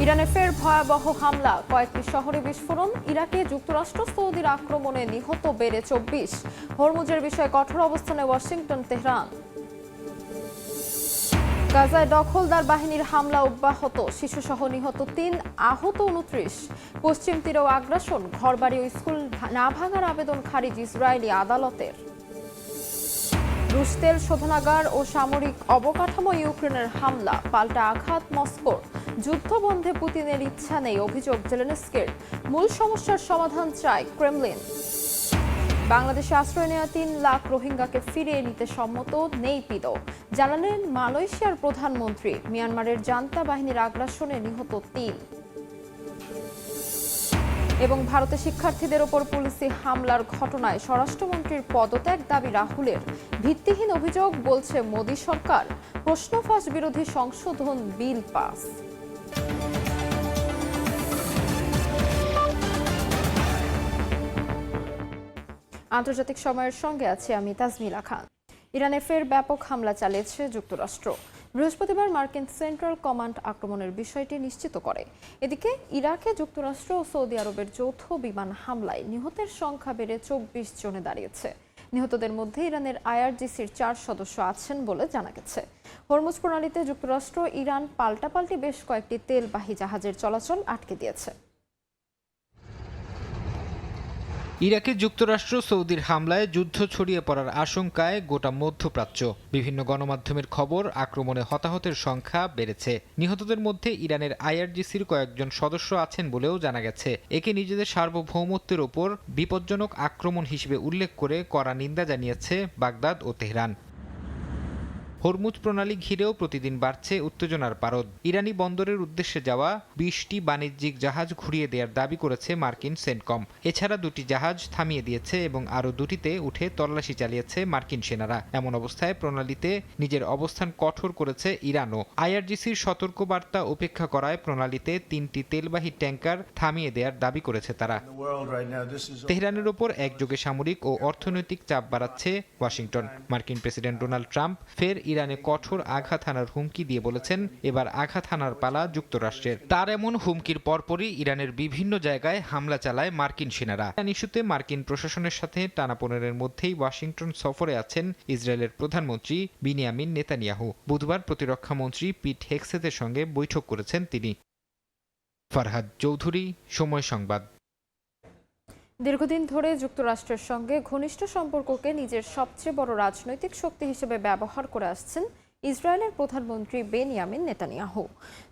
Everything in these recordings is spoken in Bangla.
ইরানে ফের ভয়াবহ হামলা, কয়েকটি শহরে বিস্ফোরণ। ইরাকে যুক্তরাষ্ট্র সৌদির আক্রমণে নিহত বেড়ে ২৪। হরমুজের বিষয়ে কঠোর অবস্থানে ওয়াশিংটন, তেহরান। গাজায় দখলদার বাহিনীর হামলা অব্যাহত, শিশুসহ নিহত ৩, আহত ২৯। পশ্চিম তীরেও আগ্রাসন, ঘরবাড়ি ও স্কুল না ভাঙার আবেদন খারিজ ইসরায়েলি আদালতের। রুশ তেল শোধনাগার ও সামরিক অবকাঠামো ইউক্রেনের হামলা, পাল্টা আঘাত মস্কোর। যুদ্ধবন্ধে পুতিনের ইচ্ছা নেই, অভিযোগ জেলেনস্কির। মূল সমস্যার সমাধান চায় ক্রেমলিন। বাংলাদেশে আশ্রয় নেওয়া ৩ লাখ রোহিঙ্গাকে ফিরিয়ে নিতে সম্মত নেইপিডো, জানালেন মালয়েশিয়ার প্রধানমন্ত্রী। মিয়ানমারের জান্তা বাহিনীর আগ্রাসনে নিহত ৩। এবং ভারতে শিক্ষার্থীদের ওপর পুলিশি হামলার ঘটনায় স্বরাষ্ট্রমন্ত্রীর পদত্যাগ দাবি রাহুলের। ভিত্তিহীন অভিযোগ বলছে মোদী সরকার। প্রশ্নফাঁস বিরোধী সংশোধন বিল পাস। আন্তর্জাতিক সময়ের সঙ্গে আছে আমি তাজমিলা খান। ইরানে ফের ব্যাপক হামলা চালিয়েছে যুক্তরাষ্ট্র। বৃহস্পতিবার মার্কিন সেন্ট্রাল কমান্ড আক্রমণের বিষয়টি নিশ্চিত করে। এদিকে ইরাকে যুক্তরাষ্ট্র ও সৌদি আরবের যৌথ বিমান হামলায় নিহতের সংখ্যা বেড়ে ২৪ জনে দাঁড়িয়েছে। নিহতদের মধ্যে ইরানের আইআরজিসির ৪ সদস্য আছেন বলে জানা গেছে। হরমুজ প্রণালীতে যুক্তরাষ্ট্র ইরান পাল্টাপাল্টি বেশ কয়েকটি তেলবাহী জাহাজের চলাচল আটকে দিয়েছে। ইরাকে যুক্তরাষ্ট্র সৌদির হামলায় যুদ্ধ ছড়িয়ে পড়ার আশঙ্কায় গোটা মধ্যপ্রাচ্য। বিভিন্ন গণমাধ্যমের খবর, আক্রমণে হতাহতের সংখ্যা বেড়েছে। নিহতদের মধ্যে ইরানের আইআরজিসির কয়েকজন সদস্য আছেন বলেও জানা গেছে। একে নিজেদের সার্বভৌমত্বের ওপর বিপজ্জনক আক্রমণ হিসেবে উল্লেখ করে কড়া নিন্দা জানিয়েছে বাগদাদ ও তেহরান। হরমুজ প্রণালী ঘিরেও প্রতিদিন বাড়ছে উত্তেজনার পারদ। ইরানি বন্দরের উদ্দেশ্যে যাওয়া ২০টি বাণিজ্যিক জাহাজ ঘুরিয়ে দেওয়ার দাবি করেছে মার্কিন সেন্টকম। এছাড়া ২টি জাহাজ থামিয়ে দিয়েছে এবং আরও ২টিতে উঠে তল্লাশি চালিয়েছে মার্কিন সেনারা। এমন অবস্থায় প্রণালীতে নিজের অবস্থান কঠোর করেছে ইরানও। আইআরজিসির সতর্কবার্তা উপেক্ষা করায় প্রণালীতে ৩টি তেলবাহী ট্যাঙ্কার থামিয়ে দেওয়ার দাবি করেছে তারা। তেহরানের ওপর একযোগে সামরিক ও অর্থনৈতিক চাপ বাড়াচ্ছে ওয়াশিংটন। মার্কিন প্রেসিডেন্ট ডোনাল্ড ট্রাম্প ফের ইরানে কঠোর আঘাত হানার হুমকি দিয়ে বলেছেন, এবার আঘাত হানার পালা যুক্তরাষ্ট্রের। তার এমন হুমকির পরপরই ইরানের বিভিন্ন জায়গায় হামলা চালায় মার্কিন সেনারা। ইরান ইস্যুতে মার্কিন প্রশাসনের সাথে টানাপোড়েনের মধ্যেই ওয়াশিংটন সফরে আছেন ইসরায়েলের প্রধানমন্ত্রী বিনিয়ামিন নেতানিয়াহু। বুধবার প্রতিরক্ষা মন্ত্রী পিট হেগসেথের সঙ্গে বৈঠক করেছেন তিনি। ফারহাদ চৌধুরী, সময় সংবাদ। দীর্ঘদিন ধরে যুক্তরাষ্ট্রের সঙ্গে ঘনিষ্ঠ সম্পর্ককে নিজের সবচেয়ে বড় রাজনৈতিক শক্তি হিসেবে ব্যবহার করে আসছেন ইসরায়েলের প্রধানমন্ত্রী বেনিয়ামিন নেতানিয়াহু।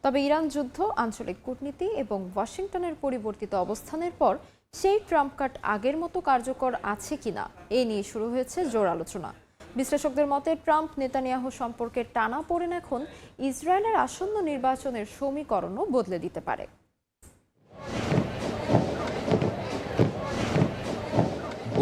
তবে ইরান যুদ্ধ, আঞ্চলিক কূটনীতি এবং ওয়াশিংটনের পরিবর্তিত অবস্থানের পর সেই ট্রাম্প কার্ড আগের মতো কার্যকর আছে কিনা এ নিয়ে শুরু হয়েছে জোর আলোচনা। বিশ্লেষকদের মতে ট্রাম্প নেতানিয়াহু সম্পর্কের টানাপোড়েন এখন ইসরায়েলের আসন্ন নির্বাচনের সমীকরণও বদলে দিতে পারে।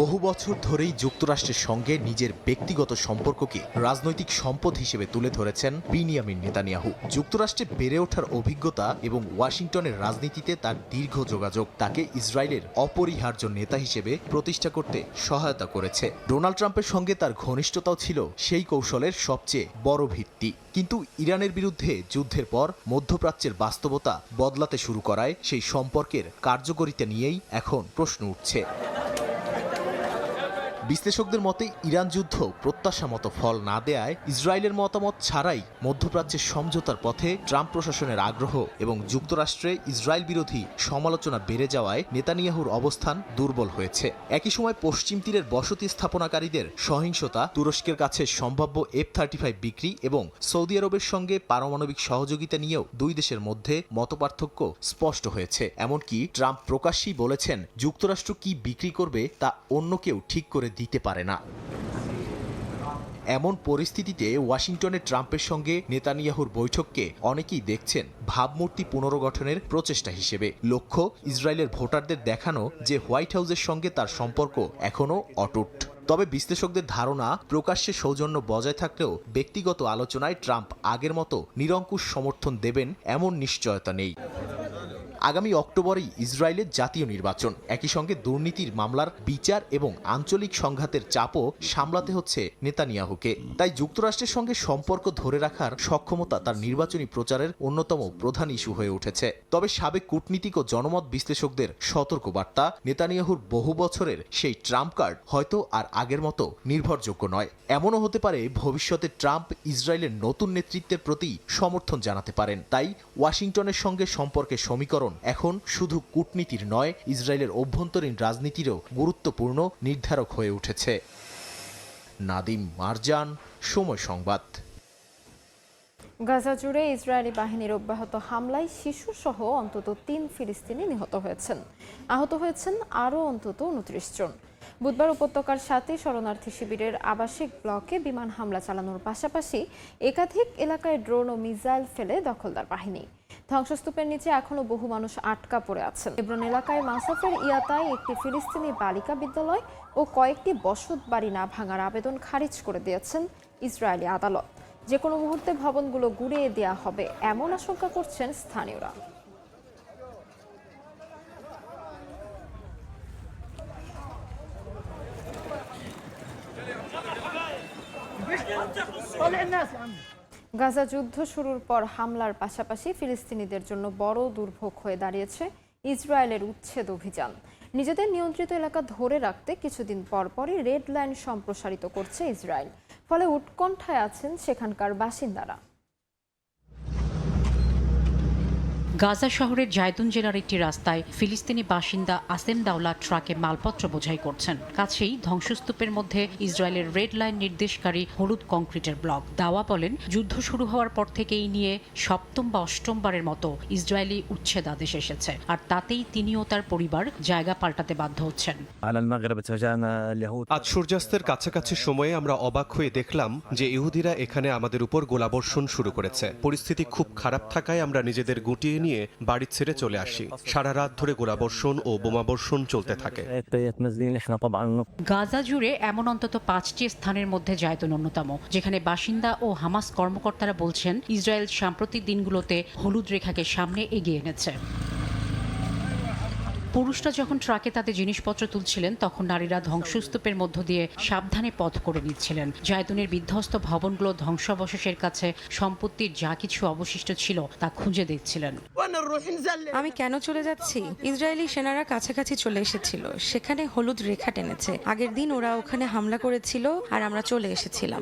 বহু বছর ধরেই যুক্তরাষ্ট্রের সঙ্গে নিজের ব্যক্তিগত সম্পর্ককে রাজনৈতিক সম্পদ হিসেবে তুলে ধরেছেন বিনিয়ামিন নেতানিয়াহু। যুক্তরাষ্ট্রে বেড়ে ওঠার অভিজ্ঞতা এবং ওয়াশিংটনের রাজনীতিতে তার দীর্ঘ যোগাযোগ তাকে ইসরায়েলের অপরিহার্য নেতা হিসেবে প্রতিষ্ঠা করতে সহায়তা করেছে। ডোনাল্ড ট্রাম্পের সঙ্গে তার ঘনিষ্ঠতাও ছিল সেই কৌশলের সবচেয়ে বড় ভিত্তি। কিন্তু ইরানের বিরুদ্ধে যুদ্ধের পর মধ্যপ্রাচ্যের বাস্তবতা বদলাতে শুরু করায় সেই সম্পর্কের কার্যকরিতা নিয়েই এখন প্রশ্ন উঠছে। বিশ্লেষকদের মতে ইরান যুদ্ধ প্রত্যাশা মতো ফল না দেয়ায় ইসরায়েলের মতামত ছাড়াই মধ্যপ্রাচ্যের সমঝোতার পথে ট্রাম্প প্রশাসনের আগ্রহ এবং যুক্তরাষ্ট্রে ইসরায়েল বিরোধী সমালোচনা বেড়ে যাওয়ায় নেতানিয়াহুর অবস্থান দুর্বল হয়েছে। একই সময় পশ্চিম তীরের বসতি স্থাপনাকারীদের সহিংসতা, তুরস্কের কাছে সম্ভাব্য F-35 বিক্রি এবং সৌদি আরবের সঙ্গে পারমাণবিক সহযোগিতা নিয়েও দুই দেশের মধ্যে মতপার্থক্য স্পষ্ট হয়েছে। এমনকি ট্রাম্প প্রকাশ্যেই বলেছেন, যুক্তরাষ্ট্র কি বিক্রি করবে তা অন্য কেউ ঠিক করে দিতে পারে না। এমন পরিস্থিতিতে ওয়াশিংটনে ট্রাম্পের সঙ্গে নেতানিয়াহুর বৈঠককে অনেকেই দেখছেন ভাবমূর্তি পুনর্গঠনের প্রচেষ্টা হিসেবে। লক্ষ্য ইসরায়েলের ভোটারদের দেখানো যে হোয়াইট হাউসের সঙ্গে তার সম্পর্ক এখনও অটুট। তবে বিশ্লেষকদের ধারণা, প্রকাশ্যে সৌজন্য বজায় থাকলেও ব্যক্তিগত আলোচনায় ট্রাম্প আগের মতো নিরঙ্কুশ সমর্থন দেবেন এমন নিশ্চয়তা নেই। আগামী অক্টোবরেই ইসরায়েলের জাতীয় নির্বাচন, একই সঙ্গে দুর্নীতির মামলার বিচার এবং আঞ্চলিক সংঘাতের চাপও সামলাতে হচ্ছে নেতানিয়াহুকে। তাই যুক্তরাষ্ট্রের সঙ্গে সম্পর্ক ধরে রাখার সক্ষমতা তার নির্বাচনী প্রচারের অন্যতম প্রধান ইস্যু হয়ে উঠেছে। তবে সাবেক কূটনীতিক ও জনমত বিশ্লেষকদের সতর্কবার্তা, নেতানিয়াহুর বহু বছরের সেই ট্রাম্প কার্ড হয়তো আর আগের মতো নির্ভরযোগ্য নয়। এমনও হতে পারে ভবিষ্যতে ট্রাম্প ইসরায়েলের নতুন নেতৃত্বের প্রতি সমর্থন জানাতে পারেন। তাই ওয়াশিংটনের সঙ্গে সম্পর্কের সমীকরণ এখন শুধু কূটনীতির নয়, ইসরায়েলের অভ্যন্তরীণ রাজনীতিরও গুরুত্বপূর্ণ নির্ধারক হয়ে উঠেছে। নাদিম মারজান, সময় সংবাদ। গাজা জুড়ে ইসরায়েলি বাহিনীর অব্যাহত হামলায় শিশুসহ অন্তত ৩ ফিলিস্তিনি নিহত হয়েছেন। আহত হয়েছেন আরও অন্তত ২৯ জন। বুধবার উপত্যকার সাথে শরণার্থী শিবিরের আবাসিক ব্লকে বিমান হামলা চালানোর পাশাপাশি একাধিক এলাকায় ড্রোন ও মিসাইল ফেলে দখলদার বাহিনী। ধ্বংসস্তূপের নিচে এখনো বহু মানুষ আটকা পড়ে আছেন। হেব্রন এলাকায় মাসাফের ইয়াতায় একটি ফিলিস্তিনি বালিকা বিদ্যালয় ও কয়েকটি বসত বাড়ি না ভাঙার আবেদন খারিজ করে দিয়েছেন ইসরায়েলি আদালত। যে কোনো মুহূর্তে ভবনগুলো গুঁড়িয়ে দেওয়া হবে এমন আশঙ্কা করছেন স্থানীয়রা। গাজা যুদ্ধ শুরুর পর হামলার পাশাপাশি ফিলিস্তিনিদের জন্য বড় দুর্ভোগ হয়ে দাঁড়িয়েছে ইসরায়েলের উচ্ছেদ অভিযান। নিজেদের নিয়ন্ত্রিত এলাকা ধরে রাখতে কিছুদিন পরপরই রেড লাইন সম্প্রসারিত করছে ইসরায়েল। ফলে উৎকণ্ঠায় আছেন সেখানকার বাসিন্দারা। গাজা শহরের জায়তুন জেলার একটি রাস্তায় ফিলিস্তিনি বাসিন্দা আসেম দাওলা ট্রাকে মালপত্র বোঝাই করছেন। কাছেই ধ্বংসস্তূপের মধ্যে ইসরায়েলের রেড লাইন নির্দেশকারী হলুদ কংক্রিটের ব্লক। দাওয়া বলেন, যুদ্ধ শুরু হওয়ার পর থেকে এই নিয়ে ৭ম বা ৮ম মতো ইসরায়েলি উচ্ছেদ আদেশ এসেছে, আর তাতেই তিনি ও তার পরিবার জায়গা পাল্টাতে বাধ্য হচ্ছেন। আজ সূর্যাস্তের কাছাকাছি সময়ে আমরা অবাক হয়ে দেখলাম যে ইহুদিরা এখানে আমাদের উপর গোলাবর্ষণ শুরু করেছে। পরিস্থিতি খুব খারাপ থাকায় আমরা নিজেদের গুটিয়ে নিয়ে বাড়ি ছেড়ে চলে আসি। সারা রাত ধরে গোলাবর্ষণ ও বোমাবর্ষণ চলতে থাকে। গাজা জুড়ে এমন অন্তত 5টি স্থানের মধ্যে জায়তুন অন্যতম, যেখানে বাসিন্দা ও হামাস কর্মকর্তারা বলছেন ইসরায়েল সাম্প্রতিক দিনগুলোতে হলুদ রেখাকে সামনে এগিয়ে এনেছে। পুরুষরা যখন ট্রাকে তাদের জিনিসপত্র তুলছিলেন, তখন নারীরা ধ্বংসস্তূপের মধ্য দিয়ে সাবধানে পথ করে নিচ্ছিলেন। জায়তুনের বিধ্বস্ত ভবনগুলো ধ্বংসাবশেষের কাছে সম্পত্তির যা কিছু অবশিষ্ট ছিল তা খুঁজে দেখছিলেন। আমি কেন চলে যাচ্ছি? ইসরায়েলি সেনারা কাছাকাছি চলে এসেছিল, সেখানে হলুদ রেখা টেনেছে। আগের দিন ওরা ওখানে হামলা করেছিল আর আমরা চলে এসেছিলাম।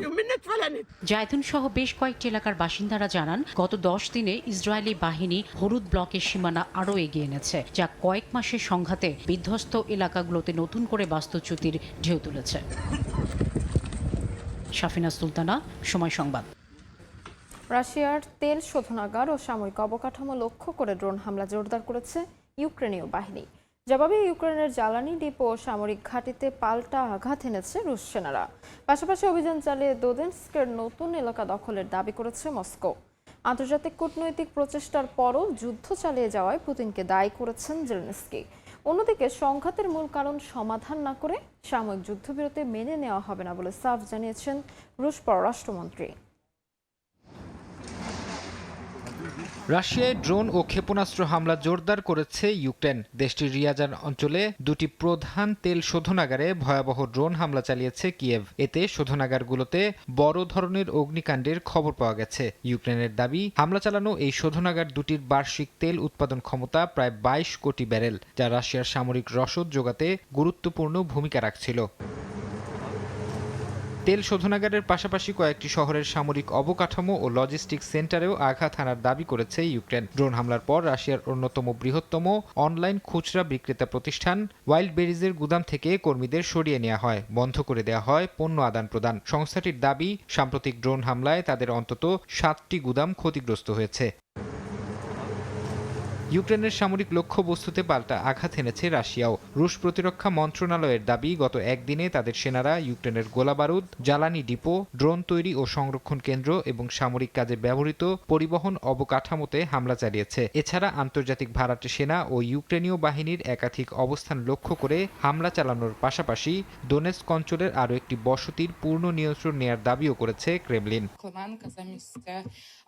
জায়তুন সহ বেশ কয়েকটি এলাকার বাসিন্দারা জানান, গত 10 দিনে ইসরায়েলি বাহিনী হলুদ ব্লকের সীমানা আরও এগিয়ে এনেছে, যা কয়েক মাসের সংঘাতে বিধ্বস্ত এলাকাগুলোতে নতুন করে বাস্তুচ্যুতির ঢেউ তুলেছে। শাফিনা সুলতানা, সময় সংবাদ। রাশিয়ার তেল শোধনাগার ও সামরিক অবকাঠামো লক্ষ্য করে ড্রোন হামলা জোরদার করেছে ইউক্রেনীয় বাহিনী। জবাবে ইউক্রেনের জ্বালানি ডিপো ও সামরিক ঘাঁটিতে পাল্টা আঘাত এনেছে রুশ সেনারা। পাশাপাশি অভিযান চালিয়ে দোনেৎস্কের নতুন এলাকা দখলের দাবি করেছে মস্কো। আন্তর্জাতিক কূটনৈতিক প্রচেষ্টার পরও যুদ্ধ চালিয়ে যাওয়ায় পুতিনকে দায়ী করেছেন জেলেনস্কি। অন্যদিকে সংঘাতের মূল কারণ সমাধান না করে সাময়িক যুদ্ধবিরতি মেনে নেওয়া হবে না বলে সাফ জানিয়েছেন রুশ পররাষ্ট্রমন্ত্রী। রাশিয়ায় ড্রোন ও ক্ষেপণাস্ত্র হামলা জোরদার করেছে ইউক্রেন। দেশটির রিয়াজান অঞ্চলে 2টি প্রধান তেল শোধনাগারে ভয়াবহ ড্রোন হামলা চালিয়েছে কিয়েভ। এতে শোধনাগারগুলোতে বড় ধরনের অগ্নিকাণ্ডের খবর পাওয়া গেছে। ইউক্রেনের দাবি, হামলা চালানো এই শোধনাগার দুটির বার্ষিক তেল উৎপাদন ক্ষমতা প্রায় 22 কোটি ব্যারেল, যা রাশিয়ার সামরিক রসদ যোগাতে গুরুত্বপূর্ণ ভূমিকা রাখছিল। তেল শোধনাগারের পাশাপাশি কয়েকটি শহরের সামরিক অবকাঠামো ও লজিস্টিক্স সেন্টারেও আঘাত হানার দাবি করেছে ইউক্রেন। ড্রোন হামলার পর রাশিয়ার অন্যতম বৃহত্তম অনলাইন খুচরা বিক্রেতা প্রতিষ্ঠান ওয়াইল্ড বেরিজের গুদাম থেকে কর্মীদের সরিয়ে নেওয়া হয়, বন্ধ করে দেওয়া হয় পণ্য আদান প্রদান। সংস্থাটির দাবি, সাম্প্রতিক ড্রোন হামলায় তাদের অন্তত 7টি গুদাম ক্ষতিগ্রস্ত হয়েছে। ইউক্রেনের সামরিক লক্ষ্যবস্তুতে পাল্টা আঘাত এনেছে রাশিয়াও। রুশ প্রতিরক্ষা মন্ত্রণালয়ের দাবি, গত একদিনে তাদের সেনারা ইউক্রেনের গোলাবারুদ, জ্বালানি ডিপো, ড্রোন তৈরি ও সংরক্ষণ কেন্দ্র এবং সামরিক কাজে ব্যবহৃত পরিবহন অবকাঠামোতে হামলা চালিয়েছে। এছাড়া আন্তর্জাতিক ভাড়াটে সেনা ও ইউক্রেনীয় বাহিনীর একাধিক অবস্থান লক্ষ্য করে হামলা চালানোর পাশাপাশি দোনেৎস্ক অঞ্চলের আরও একটি বসতির পূর্ণ নিয়ন্ত্রণ নেয়ার দাবিও করেছে ক্রেমলিন।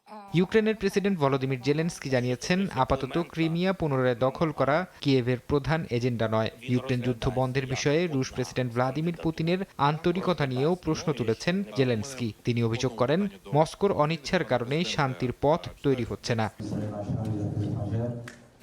ইউক্রেনের প্রেসিডেন্ট ভলোদিমির জেলেনস্কি জানিয়েছেন, আপাতত ক্রিমিয়া পুনরায় দখল করা কিয়েভের প্রধান এজেন্ডা নয়। ইউক্রেন যুদ্ধ বন্ধের বিষয়ে রুশ প্রেসিডেন্ট ভ্লাদিমির পুতিনের আন্তরিকতা নিয়েও প্রশ্ন তুলেছেন জেলেনস্কি। তিনি অভিযোগ করেন, মস্কোর অনিচ্ছার কারণেই শান্তির পথ তৈরি হচ্ছে না।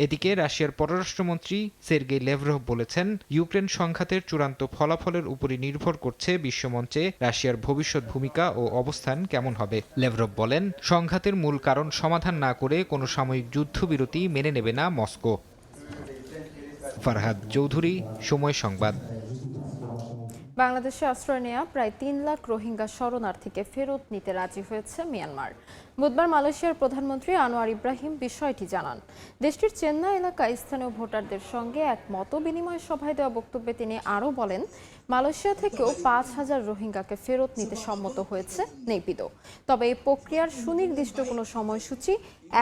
এদিকে রাশিয়ার পররাষ্ট্রমন্ত্রী সের্গেই লেভরভ বলেছেন, ইউক্রেন সংঘাতের চূড়ান্ত ফলাফলের উপরই নির্ভর করছে বিশ্বমঞ্চে রাশিয়ার ভবিষ্যৎ ভূমিকা ও অবস্থান কেমন হবে। লেভরভ বলেন, সংঘাতের মূল কারণ সমাধান না করে কোনো সাময়িক যুদ্ধবিরতি মেনে নেবে না মস্কো। ফারহাদ চৌধুরী, সময় সংবাদ। বাংলাদেশে আশ্রয় নেওয়া প্রায় ৩ লাখ রোহিঙ্গা শরণার্থীকে ফেরত নিতে রাজি হয়েছে মিয়ানমার। বুধবার মালয়েশিয়ার প্রধানমন্ত্রী আনোয়ার ইব্রাহিম বিষয়টি জানান। দেশটির চেন্নাই এলাকায় স্থানীয় ভোটারদের সঙ্গে এক মতবিনিময় সভায় দেওয়া বক্তব্যে তিনি আরও বলেন, মালয়েশিয়া থেকেও ৫,০০০ রোহিঙ্গাকে ফেরত নিতে সম্মত হয়েছে নেপিদো। তবে এই প্রক্রিয়ার সুনির্দিষ্ট কোনো সময়সূচি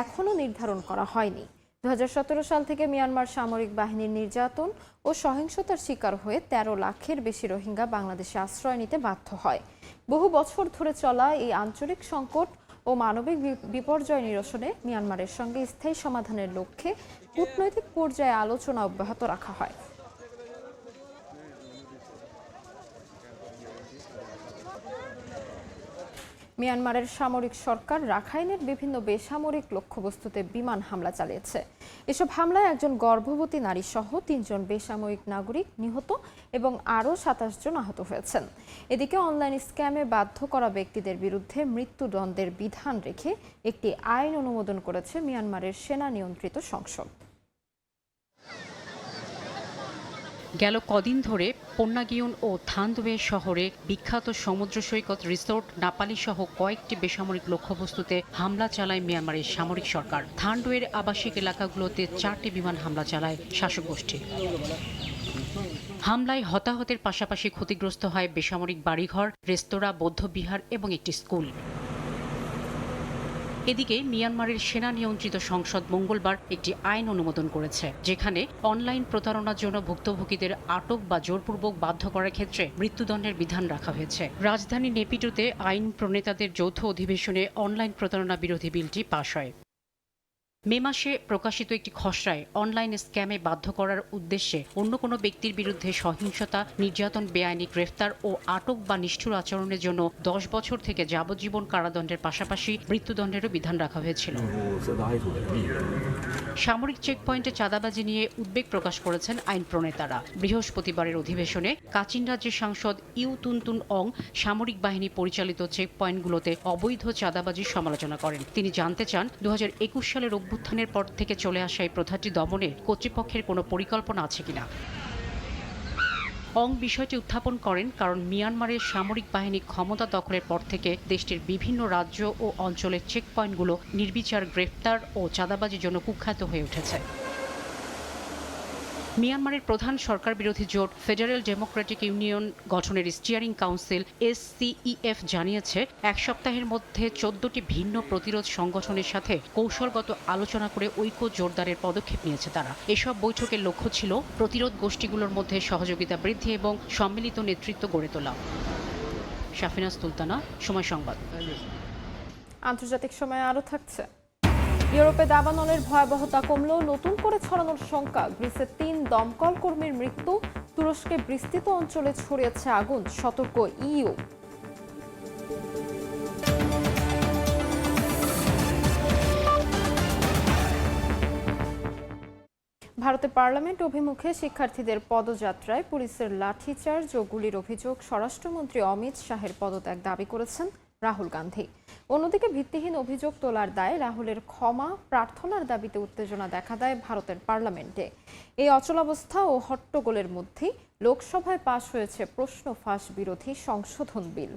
এখনও নির্ধারণ করা হয়নি। ২০১৭ সাল থেকে মিয়ানমার সামরিক বাহিনীর নির্যাতন ও সহিংসতার শিকার হয়ে ১৩ লাখের বেশি রোহিঙ্গা বাংলাদেশে আশ্রয় নিতে বাধ্য হয়। বহু বছর ধরে চলা এই আঞ্চলিক সংকট ও মানবিক বিপর্যয় নিরসনে মিয়ানমারের সঙ্গে স্থায়ী সমাধানের লক্ষ্যে কূটনৈতিক পর্যায়ে আলোচনা অব্যাহত রাখা হয়। মিয়ানমারের সামরিক সরকার রাখাইনের বিভিন্ন বেসামরিক লক্ষ্যবস্তুতে বিমান হামলা চালিয়েছে। এসব হামলায় একজন গর্ভবতী নারী সহ ৩ জন বেসামরিক নাগরিক নিহত এবং আরও ২৭ জন আহত হয়েছেন। এদিকে অনলাইন স্ক্যামে বাধ্য করা ব্যক্তিদের বিরুদ্ধে মৃত্যুদণ্ডের বিধান রেখে একটি আইন অনুমোদন করেছে মিয়ানমারের সেনা নিয়ন্ত্রিত সংসদ। গেল কদিন ধরে পন্নাগিয়ন ও থানদুয়ে শহরে বিখ্যাত সমুদ্র সৈকত রিসোর্ট নাপালি সহ কয়েকটি বেসামরিক লক্ষ্যবস্তুতে হামলা চালায় মিয়ানমারের সামরিক সরকার। থানদুয়ের আবাসিক এলাকাগুলোতে 4টি বিমান হামলা চালায় শাসক গোষ্ঠী। হামলায় হতাহতের পাশাপাশি ক্ষতিগ্রস্ত হয় বেসামরিক বাড়িঘর, রেস্তোরাঁ, বৌদ্ধবিহার এবং একটি স্কুল। এদিকে মিয়ানমারের সেনা নিয়ন্ত্রিত সংসদ মঙ্গলবার একটি আইন অনুমোদন করেছে, যেখানে অনলাইন প্রতারণার জন্য ভুক্তভোগীদের আটক বা জোরপূর্বক বাধ্য করার ক্ষেত্রে মৃত্যুদণ্ডের বিধান রাখা হয়েছে। রাজধানী নেপিডোতে আইন প্রণেতাদের যৌথ অধিবেশনে অনলাইন প্রতারণা বিরোধী বিলটি পাশ হয়। মে মাসে প্রকাশিত একটি খসড়ায় অনলাইন স্ক্যামে বাধ্য করার উদ্দেশ্যে অন্য কোনো ব্যক্তির বিরুদ্ধে সহিংসতা, নির্যাতন, বেআইনি গ্রেফতার ও আটক বা নিষ্ঠুর আচরণের জন্য 10 বছর থেকে যাবজ্জীবন কারাদণ্ডের পাশাপাশি মৃত্যুদণ্ডেরও বিধান রাখা হয়েছিল। সামরিক চেকপয়েন্টে চাঁদাবাজি নিয়ে উদ্বেগ প্রকাশ করেছেন আইন প্রণেতারা। বৃহস্পতিবারের অধিবেশনে কাচিন রাজ্যের সাংসদ ইউ তুনতুন অং সামরিক বাহিনী পরিচালিত চেকপয়েন্টগুলোতে অবৈধ চাঁদাবাজির সমালোচনা করেন। তিনি জানতে চান, 2021 সালের অভ্যুত্থানের পর থেকে চলে আসা এই প্রথাটি দমনে কর্তৃপক্ষের কোনো পরিকল্পনা আছে কিনা। অং বিষয়টি উত্থাপন করেন কারণ মিয়ানমারের সামরিক বাহিনী ক্ষমতা দখলের পর থেকে দেশটির বিভিন্ন রাজ্য ও অঞ্চলের চেকপয়েন্টগুলো নির্বিচার গ্রেফতার ও চাঁদাবাজির জন্য কুখ্যাত হয়ে উঠেছে। মিয়ানমারের প্রধান সরকার বিরোধী জোট ফেডারেল ডেমোক্রেটিক ইউনিয়ন গঠনের স্টিয়ারিং কাউন্সিল SCEF জানিয়েছে, এক সপ্তাহের মধ্যে 14টি ভিন্ন প্রতিরোধ সংগঠনের সাথে কৌশলগত আলোচনা করে ঐক্য জোরদারের পদক্ষেপ নিয়েছে তারা। এসব বৈঠকের লক্ষ্য ছিল প্রতিরোধ গোষ্ঠীগুলোর মধ্যে সহযোগিতা বৃদ্ধি এবং সম্মিলিত নেতৃত্ব গড়ে তোলা। শাফিনা সুলতানা, সময় সংবাদ। আন্তর্জাতিক সময় আরও থাকছে। ইউরোপে দাবানলের ভয়াবহতা কমলেও নতুন করে ছড়ানোর শঙ্কা। গ্রিসের 3 দমকল কর্মীর মৃত্যু। তুরস্কে বিস্তৃত অঞ্চলে ছড়িয়েছে আগুন, সতর্ক EU। ভারতের পার্লামেন্ট অভিমুখে শিক্ষার্থীদের পদযাত্রায় পুলিশের লাঠিচার্জ ও গুলির অভিযোগ স্বরাষ্ট্রমন্ত্রী অমিত শাহের পদত্যাগ দাবি করেছেন রাহুল গান্ধী। অন্যদিকে ভিত্তিহীন অভিযোগ তোলার দায়ে রাহুলের ক্ষমা প্রার্থনার দাবিতে উত্তেজনা দেখা দেয় ভারতের পার্লামেন্টে। এই অচলাবস্থা ও হট্টগোলের মধ্যেই লোকসভায় পাশ হয়েছে প্রশ্ন ফাঁস বিরোধী সংশোধন বিল।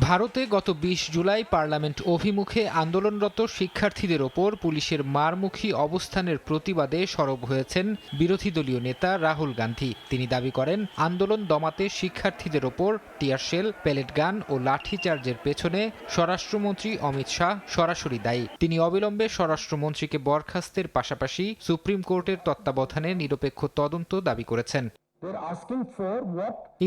ভারতে গত 20 জুলাই পার্লামেন্ট অভিমুখে আন্দোলনরত শিক্ষার্থীদের ওপর পুলিশের মারমুখী অবস্থানের প্রতিবাদে সরব হয়েছেন বিরোধী দলীয় নেতা রাহুল গান্ধী। তিনি দাবি করেন, আন্দোলন দমাতে শিক্ষার্থীদের ওপর টিয়ারশেল, পেলেট গান ও লাঠিচার্জের পেছনে স্বরাষ্ট্রমন্ত্রী অমিত শাহ সরাসরি দায়ী। তিনি অবিলম্বে স্বরাষ্ট্রমন্ত্রীকে বরখাস্তের পাশাপাশি সুপ্রিম কোর্টের তত্ত্বাবধানে নিরপেক্ষ তদন্ত দাবি করেছেন।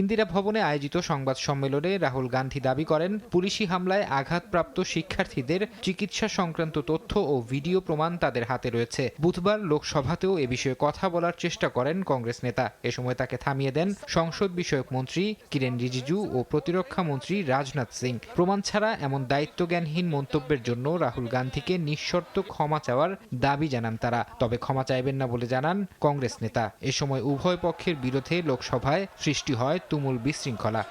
ইন্দিরা ভবনে আয়োজিত সংবাদ সম্মেলনে রাহুল গান্ধী দাবি করেন, পুলিশি হামলায় আঘাতপ্রাপ্ত শিক্ষার্থীদের চিকিৎসা সংক্রান্ত তথ্য ও ভিডিও প্রমাণ তাদের হাতে রয়েছে। বুধবার লোকসভাতেও এ বিষয়ে কথা বলার চেষ্টা করেন কংগ্রেস নেতা। এ সময় তাকে থামিয়ে দেন সংসদ বিষয়ক মন্ত্রী কিরেন রিজিজু ও প্রতিরক্ষা মন্ত্রী রাজনাথ সিং। প্রমাণ ছাড়া এমন দায়িত্বজ্ঞানহীন মন্তব্যের জন্য রাহুল গান্ধীকে নিঃশর্ত ক্ষমা চাওয়ার দাবি জানান তারা। তবে ক্ষমা চাইবেন না বলে জানান কংগ্রেস নেতা। এ সময় উভয় পক্ষের বিরোধে লোকসভায় সৃষ্টি হয় তুমুল বিশৃঙ্খলা।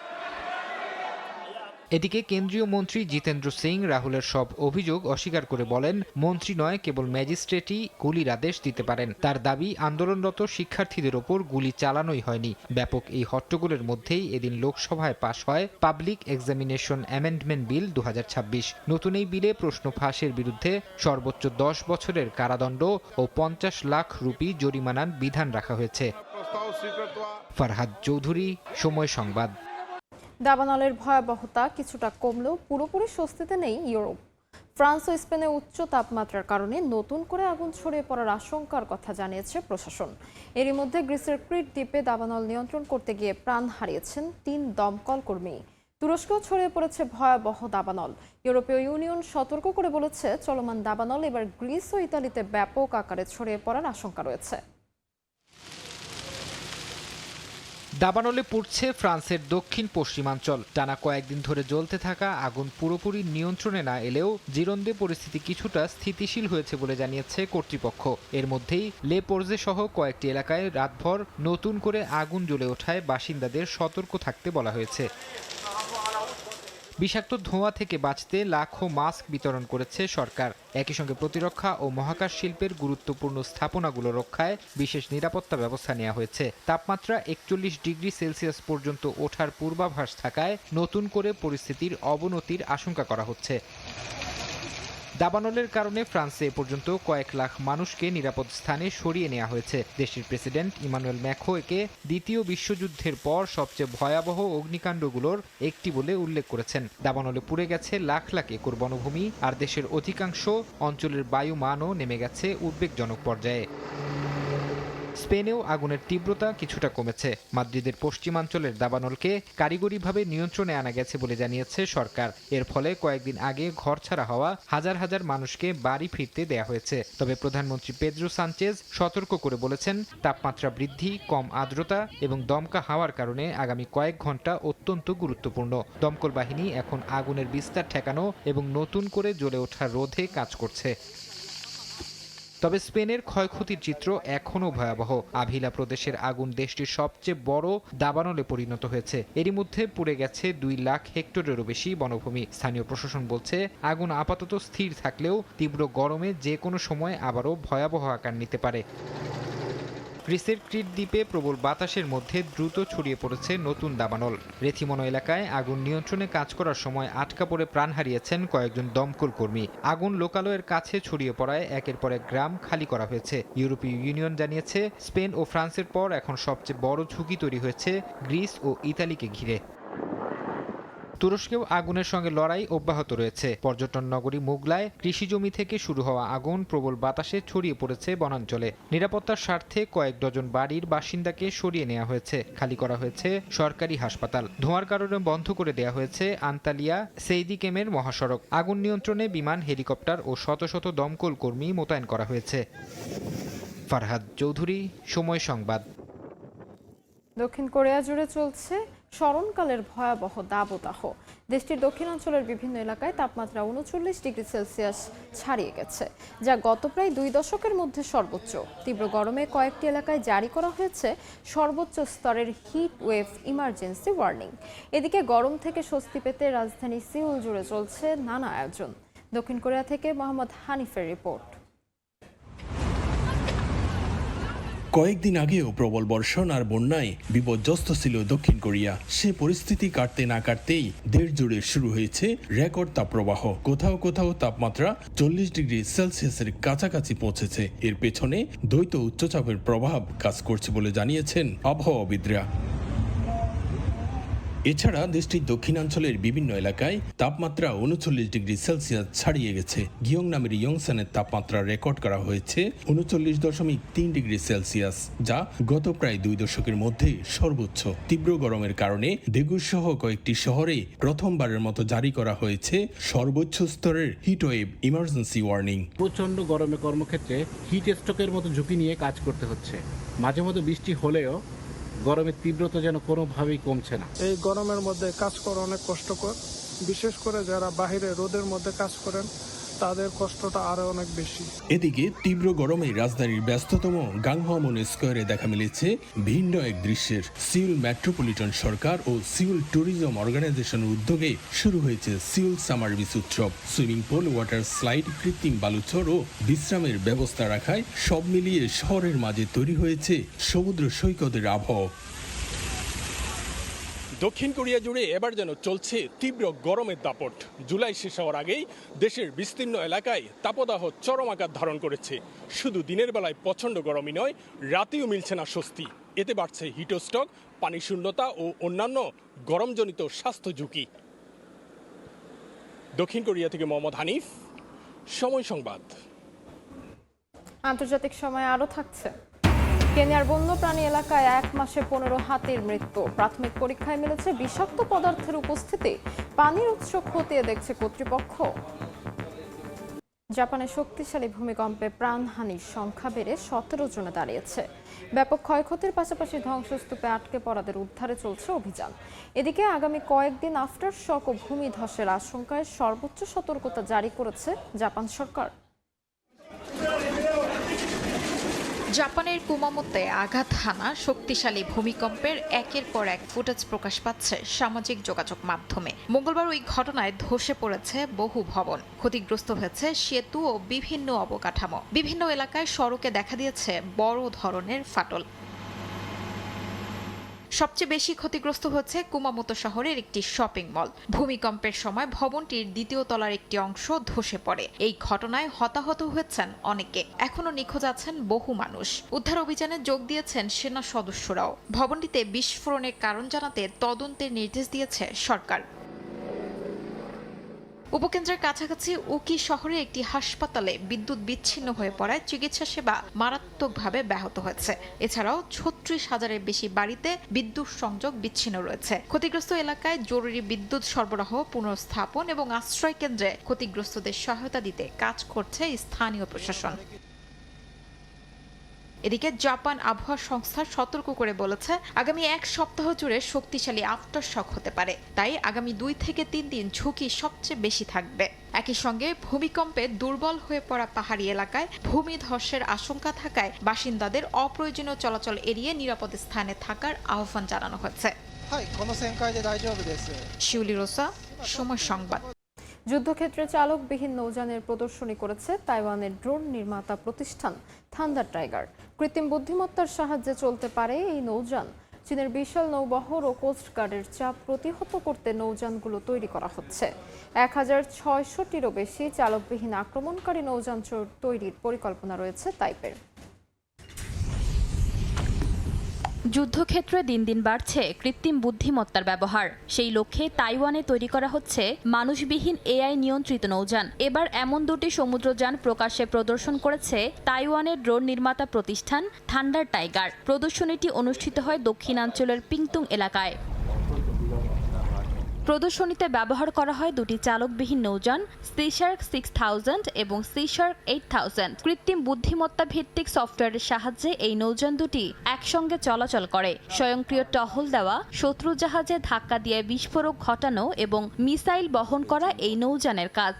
এদিকে কেন্দ্রীয় মন্ত্রী জিতেন্দ্র সিং রাহুলের সব অভিযোগ অস্বীকার করে বলেন, মন্ত্রী নয়, কেবল ম্যাজিস্ট্রেটই গুলির আদেশ দিতে পারেন। তার দাবি, আন্দোলনরত শিক্ষার্থীদের ওপর গুলি চালানোই হয়নি। ব্যাপক এই হট্টগোলের মধ্যেই এদিন লোকসভায় পাশ হয় পাবলিক এক্সামিনেশন অ্যামেন্ডমেন্ট বিল 2026। নতুন এই বিলে প্রশ্ন ফাঁসের বিরুদ্ধে সর্বোচ্চ 10 বছরের কারাদণ্ড ও 50 লাখ রুপি জরিমানার বিধান রাখা হয়েছে। ফারহাদ চৌধুরী, সময় সংবাদ। দাবানলের ভয়াবহতা কিছুটা কমলেও পুরোপুরি স্বস্তিতে নেই ইউরোপ। ফ্রান্স ও স্পেনে উচ্চ তাপমাত্রার কারণে নতুন করে আগুন ছড়িয়ে পড়ার আশঙ্কার কথা জানিয়েছে প্রশাসন। এরই মধ্যে গ্রিসের ক্রিট দ্বীপে দাবানল নিয়ন্ত্রণ করতে গিয়ে প্রাণ হারিয়েছেন 3 দমকল কর্মী। তুরস্কেও ছড়িয়ে পড়েছে ভয়াবহ দাবানল। ইউরোপীয় ইউনিয়ন সতর্ক করে বলেছে, চলমান দাবানল এবার গ্রিস ও ইতালিতে ব্যাপক আকারে ছড়িয়ে পড়ার আশঙ্কা রয়েছে। দাবানলে পুড়ছে ফ্রান্সের দক্ষিণ পশ্চিমাঞ্চল। টানা কয়েকদিন ধরে জ্বলতে থাকা আগুন পুরোপুরি নিয়ন্ত্রণে না এলেও জিরোন্দে পরিস্থিতি কিছুটা স্থিতিশীল হয়েছে বলে জানিয়েছে কর্তৃপক্ষ। এর মধ্যেই লে পোরজে সহ কয়েকটি এলাকায় রাতভর নতুন করে আগুন জ্বলে ওঠায় বাসিন্দাদের সতর্ক থাকতে বলা হয়েছে। বিষাক্ত ধোঁয়া থেকে বাঁচতে লাখো মাস্ক বিতরণ করেছে সরকার। একই সঙ্গে প্রতিরক্ষা ও মহাকাশ শিল্পের গুরুত্বপূর্ণ স্থাপনাগুলো রক্ষায় বিশেষ নিরাপত্তা ব্যবস্থা নেওয়া হয়েছে। তাপমাত্রা 41 ডিগ্রি সেলসিয়াস পর্যন্ত ওঠার পূর্বাভাস থাকায় নতুন করে পরিস্থিতির অবনতির আশঙ্কা করা হচ্ছে। দাবানলের কারণে ফ্রান্সে এ পর্যন্ত কয়েক লাখ মানুষকে নিরাপদ স্থানে সরিয়ে নেওয়া হয়েছে। দেশটির প্রেসিডেন্ট ইমানুয়েল ম্যাক্রো একে দ্বিতীয় বিশ্বযুদ্ধের পর সবচেয়ে ভয়াবহ অগ্নিকাণ্ডগুলোর একটি বলে উল্লেখ করেছেন। দাবানলে পুড়ে গেছে লাখ লাখ একর বনভূমি, আর দেশের অধিকাংশ অঞ্চলের বায়ুমানও নেমে গেছে উদ্বেগজনক পর্যায়ে। স্পেনেও আগুনের তীব্রতা কিছুটা কমেছে। মাদ্রিদের পশ্চিমাঞ্চলের দাবানলকে কারিগরিভাবে নিয়ন্ত্রণে আনা গেছে বলে জানিয়েছে সরকার। এর ফলে কয়েকদিন আগে ঘরছাড়া হওয়া হাজার হাজার মানুষকে বাড়ি ফিরতে দেয়া হয়েছে। তবে প্রধানমন্ত্রী পেদ্রো সানচেজ সতর্ক করে বলেছেন, তাপমাত্রা বৃদ্ধি, কম আর্দ্রতা এবং দমকা হাওয়ার কারণে আগামী কয়েক ঘন্টা অত্যন্ত গুরুত্বপূর্ণ। দমকল বাহিনী এখন আগুনের বিস্তার ঠেকানো এবং নতুন করে জ্বলে ওঠা রোধে কাজ করছে। তবে স্পেনের ক্ষয়ক্ষতির চিত্র এখনও ভয়াবহ। আভিলা প্রদেশের আগুন দেশটির সবচেয়ে বড় দাবানলে পরিণত হয়েছে। এরই মধ্যে পুড়ে গেছে 2 লাখ হেক্টরেরও বেশি বনভূমি। স্থানীয় প্রশাসন বলছে, আগুন আপাতত স্থির থাকলেও তীব্র গরমে যে কোনো সময় আবারও ভয়াবহ আকার নিতে পারে। গ্রিসের ক্রিট দ্বীপে প্রবল বাতাসের মধ্যে দ্রুত ছড়িয়ে পড়েছে নতুন দাবানল। রেথিমনো এলাকায় আগুন নিয়ন্ত্রণে কাজ করার সময় আটকা পড়ে প্রাণ হারিয়েছেন কয়েকজন দমকল কর্মী। আগুন লোকালয়ের কাছে ছড়িয়ে পড়ায় একের পর এক গ্রাম খালি করা হয়েছে। ইউরোপীয় ইউনিয়ন জানিয়েছে, স্পেন ও ফ্রান্সের পর এখন সবচেয়ে বড় ঝুঁকি তৈরি হয়েছে গ্রিস ও ইতালিকে ঘিরে। তুরস্কেও আগুনের সঙ্গে লড়াই অব্যাহত রয়েছে। পর্যটন নগরী মুগলায় কৃষি জমি থেকে শুরু হওয়া আগুন প্রবল বাতাসে ছড়িয়ে পড়েছে বনাঞ্চলে। নিরাপত্তার স্বার্থে কয়েক ডজন বাড়ির বাসিন্দাকে সরিয়ে নেওয়া হয়েছে। খালি করা হয়েছে সরকারি হাসপাতাল। ধোঁয়ার কারণে বন্ধ করে দেওয়া হয়েছে আন্তালিয়া সেইদিকেমের মহাসড়ক। আগুন নিয়ন্ত্রণে বিমান, হেলিকপ্টার ও শত শত দমকল কর্মী মোতায়েন করা হয়েছে। ফারহাদ চৌধুরী, সময় সংবাদ। দক্ষিণ কোরিয়া জুড়ে চলছে স্মরণকালের ভয়াবহ দাবদাহ। দেশটির দক্ষিণাঞ্চলের বিভিন্ন এলাকায় তাপমাত্রা 39 ডিগ্রি সেলসিয়াস ছাড়িয়ে গেছে, যা গত প্রায় 2 দশকের মধ্যে সর্বোচ্চ। তীব্র গরমে কয়েকটি এলাকায় জারি করা হয়েছে সর্বোচ্চ স্তরের হিট ওয়েভ ইমার্জেন্সি ওয়ার্নিং। এদিকে গরম থেকে স্বস্তি পেতে রাজধানী সিউল জুড়ে চলছে নানা আয়োজন। দক্ষিণ কোরিয়া থেকে মোহাম্মদ হানিফের রিপোর্ট। কয়েকদিন আগেও প্রবল বর্ষণ আর বন্যায় বিপর্যস্ত ছিল দক্ষিণ কোরিয়া। সে পরিস্থিতি কাটতে না কাটতেই দেশ জুড়ে শুরু হয়েছে রেকর্ড তাপপ্রবাহ। কোথাও কোথাও তাপমাত্রা 40 ডিগ্রি সেলসিয়াসের কাছাকাছি পৌঁছেছে। এর পেছনে দ্বৈত উচ্চচাপের প্রভাব কাজ করছে বলে জানিয়েছেন আবহাওয়াবিদরা। এছাড়া দেশটির দক্ষিণাঞ্চলের বিভিন্ন এলাকায় তাপমাত্রা 39°C ছাড়িয়ে গেছে। গিয়ং নামের ইয়ংসানের তাপমাত্রা রেকর্ড করা হয়েছে 39.3°C, যা গত প্রায় 2 দশকের মধ্যে সর্বোচ্চ। তীব্র গরমের কারণে দেগুর সহ কয়েকটি শহরে প্রথমবারের মতো জারি করা হয়েছে সর্বোচ্চ স্তরের হিটওয়েভ ইমার্জেন্সি ওয়ার্নিং। প্রচণ্ড গরমে কর্মক্ষেত্রে হিট স্ট্রোকের মতো ঝুঁকি নিয়ে কাজ করতে হচ্ছে। মাঝে মধ্যে বৃষ্টি হলেও গরমের তীব্রতা যেন কোনোভাবেই কমছে না। এই গরমের মধ্যে কাজ করা অনেক কষ্টকর, বিশেষ করে যারা বাইরে রোদের মধ্যে কাজ করেন তাদের কষ্টটা আরো অনেক বেশি। এদিকে তীব্র গরমে রাজধানীর ব্যস্ততম গাংহমন স্কোয়ারে দেখা মিলেছে ভিন্ন এক দৃশ্যের। সিউল মেট্রোপলিটন সরকার ও সিউল ট্যুরিজম অর্গানাইজেশনের উদ্যোগে শুরু হয়েছে সিউল সামার বিচ উৎসব। সুইমিং পুল, ওয়াটার স্লাইড, কৃত্রিম বালুচর ও বিশ্রামের ব্যবস্থা রাখায় সব মিলিয়ে শহরের মাঝে তৈরি হয়েছে সমুদ্র সৈকতের আবহাওয়া। দক্ষিণ কোরিয়া জুড়ে এবার যেন চলছে তীব্র গরমের দাপট। জুলাই শেষ হওয়ার আগেই দেশের বিস্তীর্ণ এলাকায় তাপদাহ চরম আকার ধারণ করেছে। শুধু দিনের বেলায় প্রচণ্ড গরমই নয়, রাতেও মিলছে না স্বস্তি। এতে বাড়ছে হিটস্ট্রোক, পানি শূন্যতা ও অন্যান্য গরমজনিত স্বাস্থ্য ঝুঁকি। দক্ষিণ কোরিয়া থেকে মোহাম্মদ হানিফ, সময় সংবাদ। আন্তর্জাতিক সময় আরও থাকছে। কেনিয়ার বন্যপ্রাণী এলাকায় 1 মাসে 15 হাতির মৃত্যু। প্রাথমিক পরীক্ষায় মিলেছে বিষাক্ত পদার্থের উপস্থিতি। পানির উৎস খতিয়ে দেখছে কর্তৃপক্ষ। জাপানে শক্তিশালী ভূমিকম্পে প্রাণহানির সংখ্যা বেড়ে 17 জনে দাঁড়িয়েছে। ব্যাপক ক্ষয়ক্ষতির পাশাপাশি ধ্বংসস্তূপে আটকে পড়াদের উদ্ধারে চলছে অভিযান। এদিকে আগামী কয়েকদিন আফটার শক ও ভূমিধসের আশঙ্কায় সর্বোচ্চ সতর্কতা জারি করেছে জাপান সরকার। জাপানের কুমামোতে আঘাত হানা শক্তিশালী ভূমিকম্পের একের পর এক ফুটেজ প্রকাশ পাচ্ছে সামাজিক যোগাযোগ মাধ্যমে। মঙ্গলবার ওই ঘটনায় ধসে পড়েছে বহু ভবন, ক্ষতিগ্রস্ত হয়েছে সেতু ও বিভিন্ন অবকাঠামো। বিভিন্ন এলাকায় সড়কে দেখা দিয়েছে বড় ধরনের ফাটল। সবচেয়ে বেশি ক্ষতিগ্রস্ত হচ্ছে কুমামোতো শহরের একটি শপিং মল। ভূমিকম্পের সময় ভবনটির 2য় তলার একটি অংশ ধসে পড়ে। এই ঘটনায় হতাহত হয়েছেন অনেকে। এখনো নিখোঁজ আছেন বহু মানুষ। উদ্ধার অভিযানে যোগ দিয়েছেন সেনা সদস্যরাও। ভবনটিতে বিস্ফোরণের কারণ জানাতে তদন্তের নির্দেশ দিয়েছে সরকার। উপকেন্দ্রের কাছাকাছি উকি শহরে একটি হাসপাতালে বিদ্যুৎ বিচ্ছিন্ন হয়ে পড়ায় চিকিৎসা সেবা মারাত্মকভাবে ব্যাহত হয়েছে। এছাড়াও 36,000-এর বেশি বাড়িতে বিদ্যুৎ সংযোগ বিচ্ছিন্ন রয়েছে। ক্ষতিগ্রস্ত এলাকায় জরুরি বিদ্যুৎ সরবরাহ পুনঃস্থাপন এবং আশ্রয় কেন্দ্রে ক্ষতিগ্রস্তদের সহায়তা দিতে কাজ করছে স্থানীয় প্রশাসন। এদিকে জাপান আবহাওয়া সংস্থা সতর্ক করে বলেছে, আগামী 1 সপ্তাহ জুড়ে শক্তিশালী আফটার শক হতে পারে। তাই আগামী 2 থেকে 3 দিন ঝুঁকি সবচেয়ে বেশি থাকবে। একই সঙ্গে ভূমিকম্পে দুর্বল হয়ে পড়া পাহাড়ি এলাকায় ভূমিধসের আশঙ্কা থাকায় বাসিন্দাদের অপ্রয়োজনীয় চলাচল এড়িয়ে নিরাপদ স্থানে থাকার আহ্বান জানানো হয়েছে। শিউলি রোসা, সময় সংবাদ। যুদ্ধক্ষেত্রে চালকবিহীন নৌযানের প্রদর্শনী করেছে তাইওয়ানের ড্রোন নির্মাতা প্রতিষ্ঠান থান্ডার টাইগার। কৃত্রিম বুদ্ধিমত্তার সাহায্যে চলতে পারে এই নৌযান। চীনের বিশাল নৌবহর ও কোস্টগার্ডের চাপ প্রতিহত করতে নৌযানগুলো তৈরি করা হচ্ছে। 1600টিরও বেশি চালকবিহীন আক্রমণকারী নৌযান তৈরির পরিকল্পনা রয়েছে তাইপের। যুদ্ধক্ষেত্রে দিন দিন বাড়ছে কৃত্রিম বুদ্ধিমত্তার ব্যবহার। সেই লক্ষ্যে তাইওয়ানে তৈরি করা হচ্ছে মানুষবিহীন এআই নিয়ন্ত্রিত নৌযান। এবার এমন 2টি সমুদ্রযান প্রকাশ্যে প্রদর্শন করেছে তাইওয়ানের ড্রোন নির্মাতা প্রতিষ্ঠান থান্ডার টাইগার। প্রদর্শনীটি অনুষ্ঠিত হয় দক্ষিণাঞ্চলের পিংতুং এলাকায়। প্রদর্শনীতে ব্যবহার করা হয় 2টি চালকবিহীন নৌযান সিশার্ক 6000 এবং সিশার্ক 8000। কৃত্রিম বুদ্ধিমত্তা ভিত্তিক সফটওয়্যারের সাহায্যে এই নৌযান দুটি একসঙ্গে চলাচল করে। স্বয়ংক্রিয় টহল দেওয়া, শত্রু জাহাজে ধাক্কা দিয়ে বিস্ফোরক ঘটানো এবং মিসাইল বহন করা এই নৌযানের কাজ।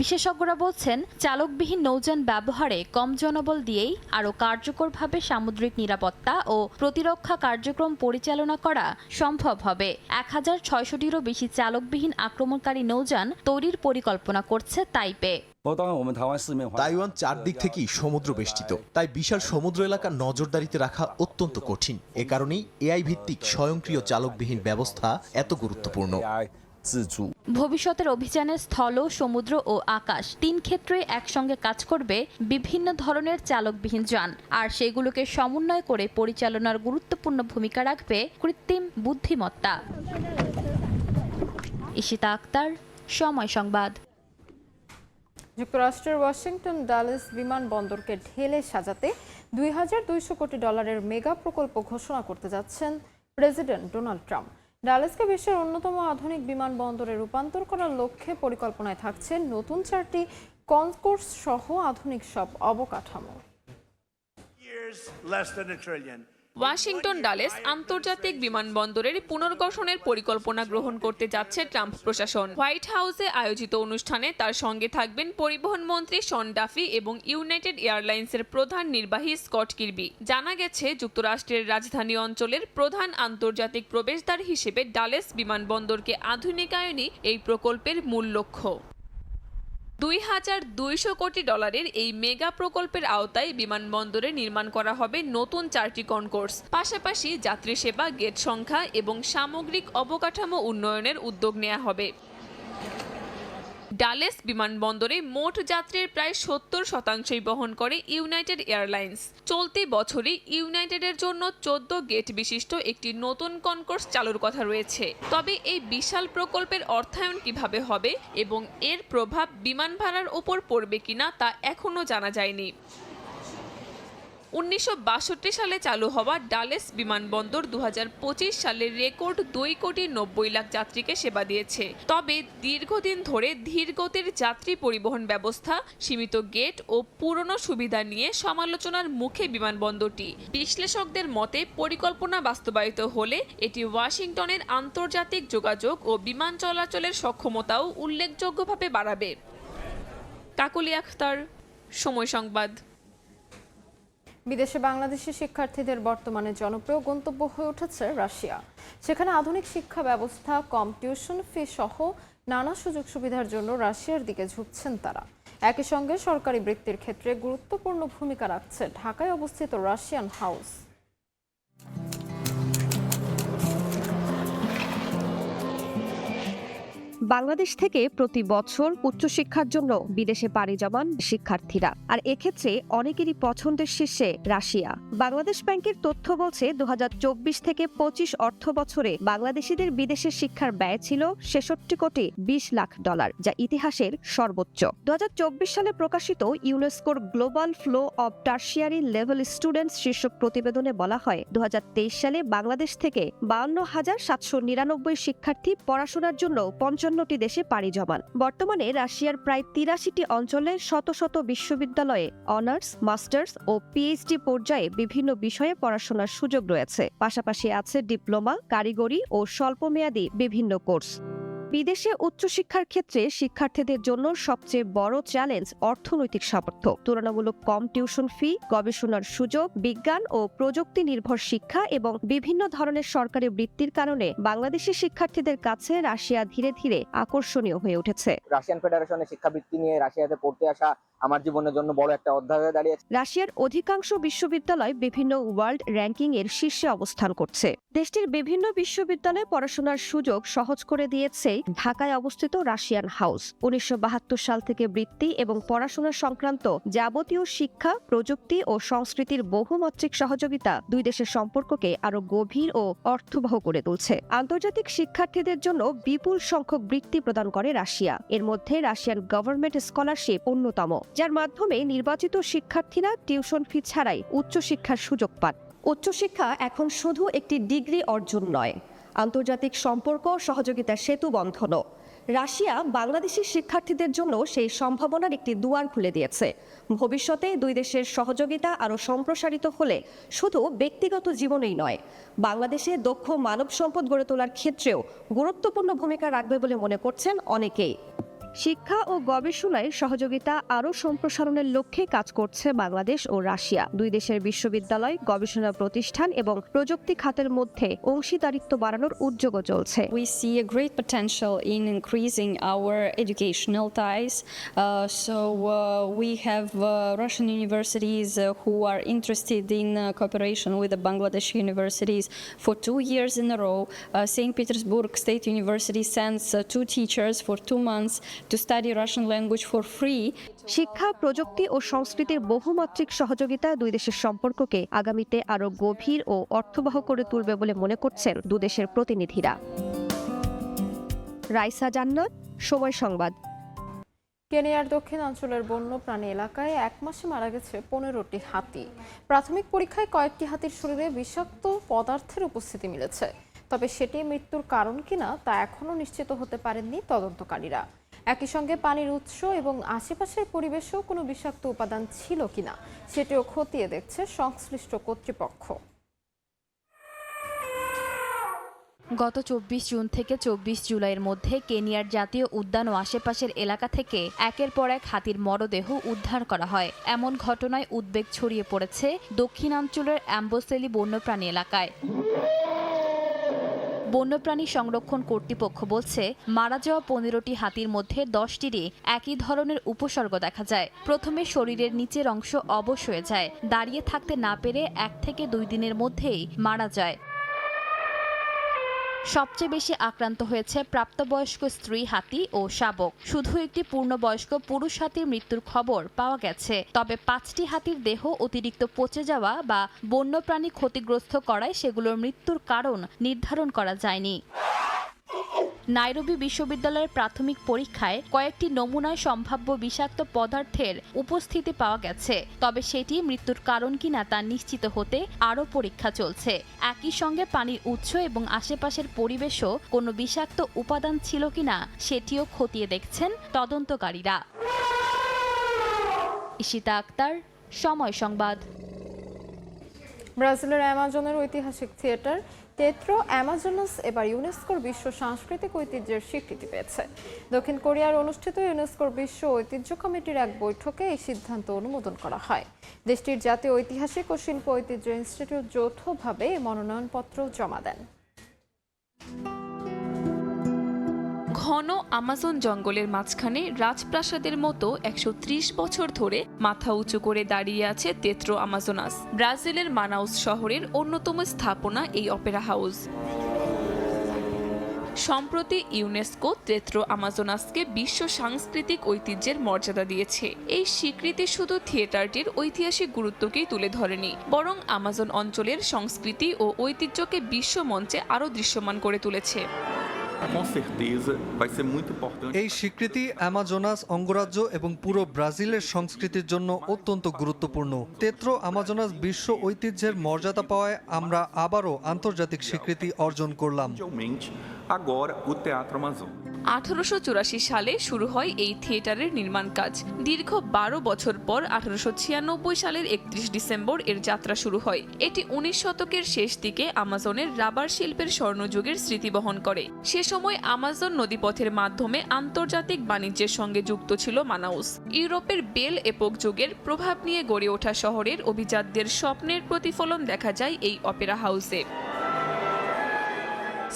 বিশেষজ্ঞরা বলছেন, চালকবিহীন নৌযান ব্যবহারে কম জনবল দিয়েই আরও কার্যকরভাবে সামুদ্রিক নিরাপত্তা ও প্রতিরক্ষা কার্যক্রম পরিচালনা করা সম্ভব হবে। 1600টিরও বেশি চালকবিহীন আক্রমণকারী নৌযান তৈরির পরিকল্পনা করছে তাইপে। তাইওয়ান চারদিক থেকেই সমুদ্র বেষ্টিত, তাই বিশাল সমুদ্র এলাকার নজরদারিতে রাখা অত্যন্ত কঠিন। এ কারণেই এআই ভিত্তিক স্বয়ংক্রিয় চালকবিহীন ব্যবস্থা এত গুরুত্বপূর্ণ। ভবিষ্যতের অভিযানে স্থল, সমুদ্র ও আকাশ 3 ক্ষেত্রে একসঙ্গে কাজ করবে বিভিন্ন ধরনের চালকবিহীন যান, আর সেগুলোকে সমন্বয় করে পরিচালনার গুরুত্বপূর্ণ ভূমিকা রাখবে কৃত্রিম বুদ্ধিমত্তা। ইশিতা আক্তার, সময় সংবাদ। যুক্তরাষ্ট্রের ওয়াশিংটন ডালাস বিমানবন্দরকে ঢেলে সাজাতে $2,200 কোটি মেগা প্রকল্প ঘোষণা করতে যাচ্ছেন প্রেসিডেন্ট ডোনাল্ড ট্রাম্প। ডালাসকে বিশ্বের অন্যতম আধুনিক বিমানবন্দরে রূপান্তর করার লক্ষ্যে পরিকল্পনায় থাকছে নতুন 4টি কনকোর্স সহ আধুনিক সব অবকাঠামো। ওয়াশিংটন ডালাস আন্তর্জাতিক বিমানবন্দরের পুনর্গঠনের পরিকল্পনা গ্রহণ করতে যাচ্ছে ট্রাম্প প্রশাসন। হোয়াইট হাউসে আয়োজিত অনুষ্ঠানে তার সঙ্গে থাকবেন পরিবহন মন্ত্রী শন ডাফি এবং ইউনাইটেড এয়ারলাইন্সের প্রধান নির্বাহী স্কট কির্বি। জানা গেছে, যুক্তরাষ্ট্রের রাজধানী অঞ্চলের প্রধান আন্তর্জাতিক প্রবেশদ্বার হিসেবে ডালাস বিমানবন্দরকে আধুনিকায়নই এই প্রকল্পের মূল লক্ষ্য। $2,200 কোটি এই মেগা প্রকল্পের আওতায় বিমানবন্দরে নির্মাণ করা হবে নতুন 4টি কনকোর্স। পাশাপাশি যাত্রী সেবা, গেট সংখ্যা এবং সামগ্রিক অবকাঠামো উন্নয়নের উদ্যোগ নেওয়া হবে। ডালাস বিমানবন্দরে মোট যাত্রীর প্রায় 70% বহন করে ইউনাইটেড এয়ারলাইন্স। চলতি বছরই ইউনাইটেডের জন্য 14 গেট বিশিষ্ট একটি নতুন কনকোর্স চালুর কথা রয়েছে। তবে এই বিশাল প্রকল্পের অর্থায়ন কিভাবে হবে এবং এর প্রভাব বিমান ভাড়ার উপর পড়বে কিনা তা এখনো জানা যায়নি। 1962 সালে চালু হওয়া ডালাস বিমানবন্দর 2025 সালে রেকর্ড 2,90,00,000 যাত্রীকে সেবা দিয়েছে। তবে দীর্ঘদিন ধরে ধীরগতির যাত্রী পরিবহন ব্যবস্থা, সীমিত গেট ও পুরনো সুবিধা নিয়ে সমালোচনার মুখে বিমানবন্দরটি। বিশ্লেষকদের মতে, পরিকল্পনা বাস্তবায়িত হলে এটি ওয়াশিংটনের আন্তর্জাতিক যোগাযোগ ও বিমান চলাচলের সক্ষমতাও উল্লেখযোগ্যভাবে বাড়াবে। কাকলি আখতার, সময় সংবাদ। বিদেশে বাংলাদেশি শিক্ষার্থীদের বর্তমানে জনপ্রিয় গন্তব্য হয়ে উঠেছে রাশিয়া। সেখানে আধুনিক শিক্ষা ব্যবস্থা, কম টিউশন ফি সহ নানা সুযোগ সুবিধার জন্য রাশিয়ার দিকে ঝুঁকছেন তারা। একই সঙ্গে সরকারি বৃত্তির ক্ষেত্রে গুরুত্বপূর্ণ ভূমিকা রাখছে ঢাকায় অবস্থিত রাশিয়ান হাউস। বাংলাদেশ থেকে প্রতি বছর উচ্চশিক্ষার জন্য বিদেশে পাড়ি জমান শিক্ষার্থীরা, আর এক্ষেত্রে অনেকেরই পছন্দের শীর্ষে রাশিয়া। বাংলাদেশ ব্যাংকের তথ্য বলছে 2024 থেকে 25 অর্থ বছরে বাংলাদেশিদের বিদেশে শিক্ষার ব্যয় ছিল $66,20,00,000, যা ইতিহাসের সর্বোচ্চ। 2024 সালে প্রকাশিত ইউনেস্কোর global flow of tertiary level students শীর্ষক প্রতিবেদনে বলা হয়, 2023 সালে বাংলাদেশ থেকে 52,799 শিক্ষার্থী পড়াশোনার জন্য 55টি দেশে পাড়ি জমান। বর্তমানে রাশিয়ার প্রায় 83টি অঞ্চলে শত শত বিশ্ববিদ্যালয়ে অনার্স, মাস্টার্স ও পিএইচডি পর্যায়ে বিভিন্ন বিষয়ে পড়াশোনার সুযোগ রয়েছে। পাশাপাশি আছে ডিপ্লোমা, কারিগরি ও স্বল্পমেয়াদী বিভিন্ন কোর্স। বিদেশে উচ্চশিক্ষার ক্ষেত্রে শিক্ষার্থীদের জন্য সবচেয়ে বড় চ্যালেঞ্জ অর্থনৈতিক সামর্থ্য। তুলনামূলক কম টিউশন ফি, গবেষণার সুযোগ, বিজ্ঞান ও প্রযুক্তি নির্ভর শিক্ষা এবং বিভিন্ন ধরনের সরকারি বৃত্তির কারণে বাংলাদেশি শিক্ষার্থীদের কাছে রাশিয়া ধীরে ধীরে আকর্ষণীয় হয়ে উঠেছে। রাশিয়ান ফেডারেশনের শিক্ষাবৃত্তি নিয়ে রাশিয়াতে পড়তে আসা আমার জীবনের জন্য বড় একটা অধ্যায় হয়ে দাঁড়িয়েছে। রাশিয়ার অধিকাংশ বিশ্ববিদ্যালয় বিভিন্ন ওয়ার্ল্ড র্যাঙ্কিং এর শীর্ষে অবস্থান করছে। দেশটির বিভিন্ন বিশ্ববিদ্যালয়ে পড়াশোনার সুযোগ সহজ করে দিয়েছে ঢাকায় অবস্থিত রাশিয়ান হাউস। 1972 সাল থেকে বৃত্তি এবং পড়াশোনা সংক্রান্ত যাবতীয় শিক্ষা, প্রযুক্তি ও সংস্কৃতির বহুমাত্রিক সহযোগিতা দুই দেশের সম্পর্ককে আরো গভীর ও অর্থবহ করে তুলছে। আন্তর্জাতিক শিক্ষার্থীদের জন্য বিপুল সংখ্যক বৃত্তি প্রদান করে রাশিয়া। এর মধ্যে রাশিয়ান গভর্নমেন্ট স্কলারশিপ অন্যতম, যার মাধ্যমে নির্বাচিত শিক্ষার্থীরা টিউশন ফি ছাড়াই উচ্চশিক্ষার সুযোগ পান। উচ্চশিক্ষা এখন শুধু একটি ডিগ্রি অর্জন নয়, আন্তর্জাতিক সম্পর্ক সহযোগিতার সেতু বন্ধনও। রাশিয়া বাংলাদেশি শিক্ষার্থীদের জন্য সেই সম্ভাবনার একটি দুয়ার খুলে দিয়েছে। ভবিষ্যতে দুই দেশের সহযোগিতা আরও সম্প্রসারিত হলে শুধু ব্যক্তিগত জীবনেই নয়, বাংলাদেশে দক্ষ মানব সম্পদ গড়ে তোলার ক্ষেত্রেও গুরুত্বপূর্ণ ভূমিকা রাখবে বলে মনে করছেন অনেকেই। শিক্ষা ও গবেষণায় সহযোগিতা আরও সম্প্রসারণের লক্ষ্যে কাজ করছে বাংলাদেশ ও রাশিয়া। দুই দেশের বিশ্ববিদ্যালয়, গবেষণা প্রতিষ্ঠান এবং প্রযুক্তি খাতের মধ্যে অংশীদারিত্ব বাড়ানোর উদ্যোগও চলছে। We see a great potential in increasing our educational ties. We have Russian universities who are interested in cooperation with the Bangladesh universities for 2 years in a row. St. Petersburg State University sends 2 teachers for 2 months to study Russian language for free. শিক্ষা, প্রযুক্তি ও সংস্কৃতির বহুমাত্রিক সহযোগিতা দুই দেশের সম্পর্ককে আগামীতে আরও গভীর ও অর্থবহ করে তুলবে বলে মনে করছেন দুদেশের প্রতিনিধিরা। রাইসা জান্নাত, সময় সংবাদ। কেনিয়ার দক্ষিণাঞ্চলের বন্যপ্রাণী এলাকায় 1 মাসে মারা গেছে 15টি হাতি। প্রাথমিক পরীক্ষায় কয়েকটি হাতির শরীরে বিষাক্ত পদার্থের উপস্থিতি মিলেছে, তবে সেটি মৃত্যুর কারণ কিনা তা এখনও নিশ্চিত হতে পারেননি তদন্তকারীরা। একই সঙ্গে পানির উৎস এবং আশেপাশের পরিবেশেও কোনো বিষাক্ত উপাদান ছিল কিনা সেটিও খতিয়ে দেখছে সংশ্লিষ্ট কর্তৃপক্ষ। গত 24 জুন থেকে 24 জুলাইয়ের মধ্যে কেনিয়ার জাতীয় উদ্যান ও আশেপাশের এলাকা থেকে একের পর এক হাতির মরদেহ উদ্ধার করা হয়। এমন ঘটনায় উদ্বেগ ছড়িয়ে পড়েছে দক্ষিণাঞ্চলের অ্যাম্বোসেলি বন্যপ্রাণী এলাকায়। বন্যপ্রাণী সংরক্ষণ কর্তৃপক্ষ বলছে, মারা যাওয়া 15টি হাতির মধ্যে 10টিরই একই ধরনের উপসর্গ দেখা যায়। প্রথমে শরীরের নিচের অংশ অবশ হয়ে যায়, দাঁড়িয়ে থাকতে না পেরে 1 থেকে 2 দিনের মধ্যেই মারা যায়। সবচেয়ে বেশি আক্রান্ত হয়েছে প্রাপ্তবয়স্ক স্ত্রী হাতি ও শাবক। শুধু একটি পূর্ণবয়স্ক পুরুষ হাতির মৃত্যুর খবর পাওয়া গেছে, তবে 5টি হাতির দেহ অতিরিক্ত পচে যাওয়া বা বন্যপ্রাণী ক্ষতিগ্রস্ত করায় সেগুলোর মৃত্যুর কারণ নির্ধারণ করা যায়নি। নাইরোবি বিশ্ববিদ্যালয়ের প্রাথমিক পরীক্ষায় কয়েকটি নমুনায় সম্ভাব্য বিষাক্ত পদার্থের উপস্থিতি পাওয়া গেছে, তবে সেটি মৃত্যুর কারণ কিনা তা নিশ্চিত হতে আরও পরীক্ষা চলছে। একই সঙ্গে পানির উৎস এবং আশেপাশের পরিবেশও কোনো বিষাক্ত উপাদান ছিল কিনা সেটিও খতিয়ে দেখছেন তদন্তকারীরা। ইশিতা আক্তার, সময় সংবাদ। ব্রাজিলের অ্যামাজনের ঐতিহাসিক থিয়েটার টেট্রো অ্যামাজনাস এবার ইউনেস্কোর বিশ্ব সাংস্কৃতিক ঐতিহ্যের স্বীকৃতি পেয়েছে। দক্ষিণ কোরিয়ার অনুষ্ঠিত ইউনেস্কোর বিশ্ব ঐতিহ্য কমিটির এক বৈঠকে এই সিদ্ধান্ত অনুমোদন করা হয়। দেশটির জাতীয় ঐতিহাসিক ও শিল্প ঐতিহ্য ইনস্টিটিউট যৌথভাবে মনোনয়নপত্র জমা দেন। ঘন আমাজন জঙ্গলের মাঝখানে রাজপ্রাসাদের মতো 130 বছর ধরে মাথা উঁচু করে দাঁড়িয়ে আছে টেট্রো আমাজনাস। ব্রাজিলের মানাউস শহরের অন্যতম স্থাপনা এই অপেরা হাউস। সম্প্রতি ইউনেস্কো টেট্রো আমাজনাসকে বিশ্ব সাংস্কৃতিক ঐতিহ্যের মর্যাদা দিয়েছে। এই স্বীকৃতি শুধু থিয়েটারটির ঐতিহাসিক গুরুত্বকেই তুলে ধরেনি, বরং আমাজন অঞ্চলের সংস্কৃতি ও ঐতিহ্যকে বিশ্ব মঞ্চে আরও দৃশ্যমান করে তুলেছে। এই স্বীকৃতি আমাজনাস অঙ্গরাজ্য এবং পুরো ব্রাজিলের সংস্কৃতির জন্য অত্যন্ত গুরুত্বপূর্ণ। টেট্রো আমাজনাস বিশ্ব ঐতিহ্যের মর্যাদা পাওয়ায় আমরা আবারও আন্তর্জাতিক স্বীকৃতি অর্জন করলাম। 1884 সালে শুরু হয় এই থিয়েটারের নির্মাণ কাজ। দীর্ঘ 12 বছর পর 1896 সালের 31 ডিসেম্বর এর যাত্রা শুরু হয়। এটি 19 শতকের শেষ দিকে আমাজনের রাবার শিল্পের স্বর্ণযুগের স্মৃতি বহন করে। সে সময় আমাজন নদীপথের মাধ্যমে আন্তর্জাতিক বাণিজ্যের সঙ্গে যুক্ত ছিল মানাউস। ইউরোপের বেল এপক যুগের প্রভাব নিয়ে গড়ে ওঠা শহরের অভিজাতদের স্বপ্নের প্রতিফলন দেখা যায় এই অপেরা হাউসে।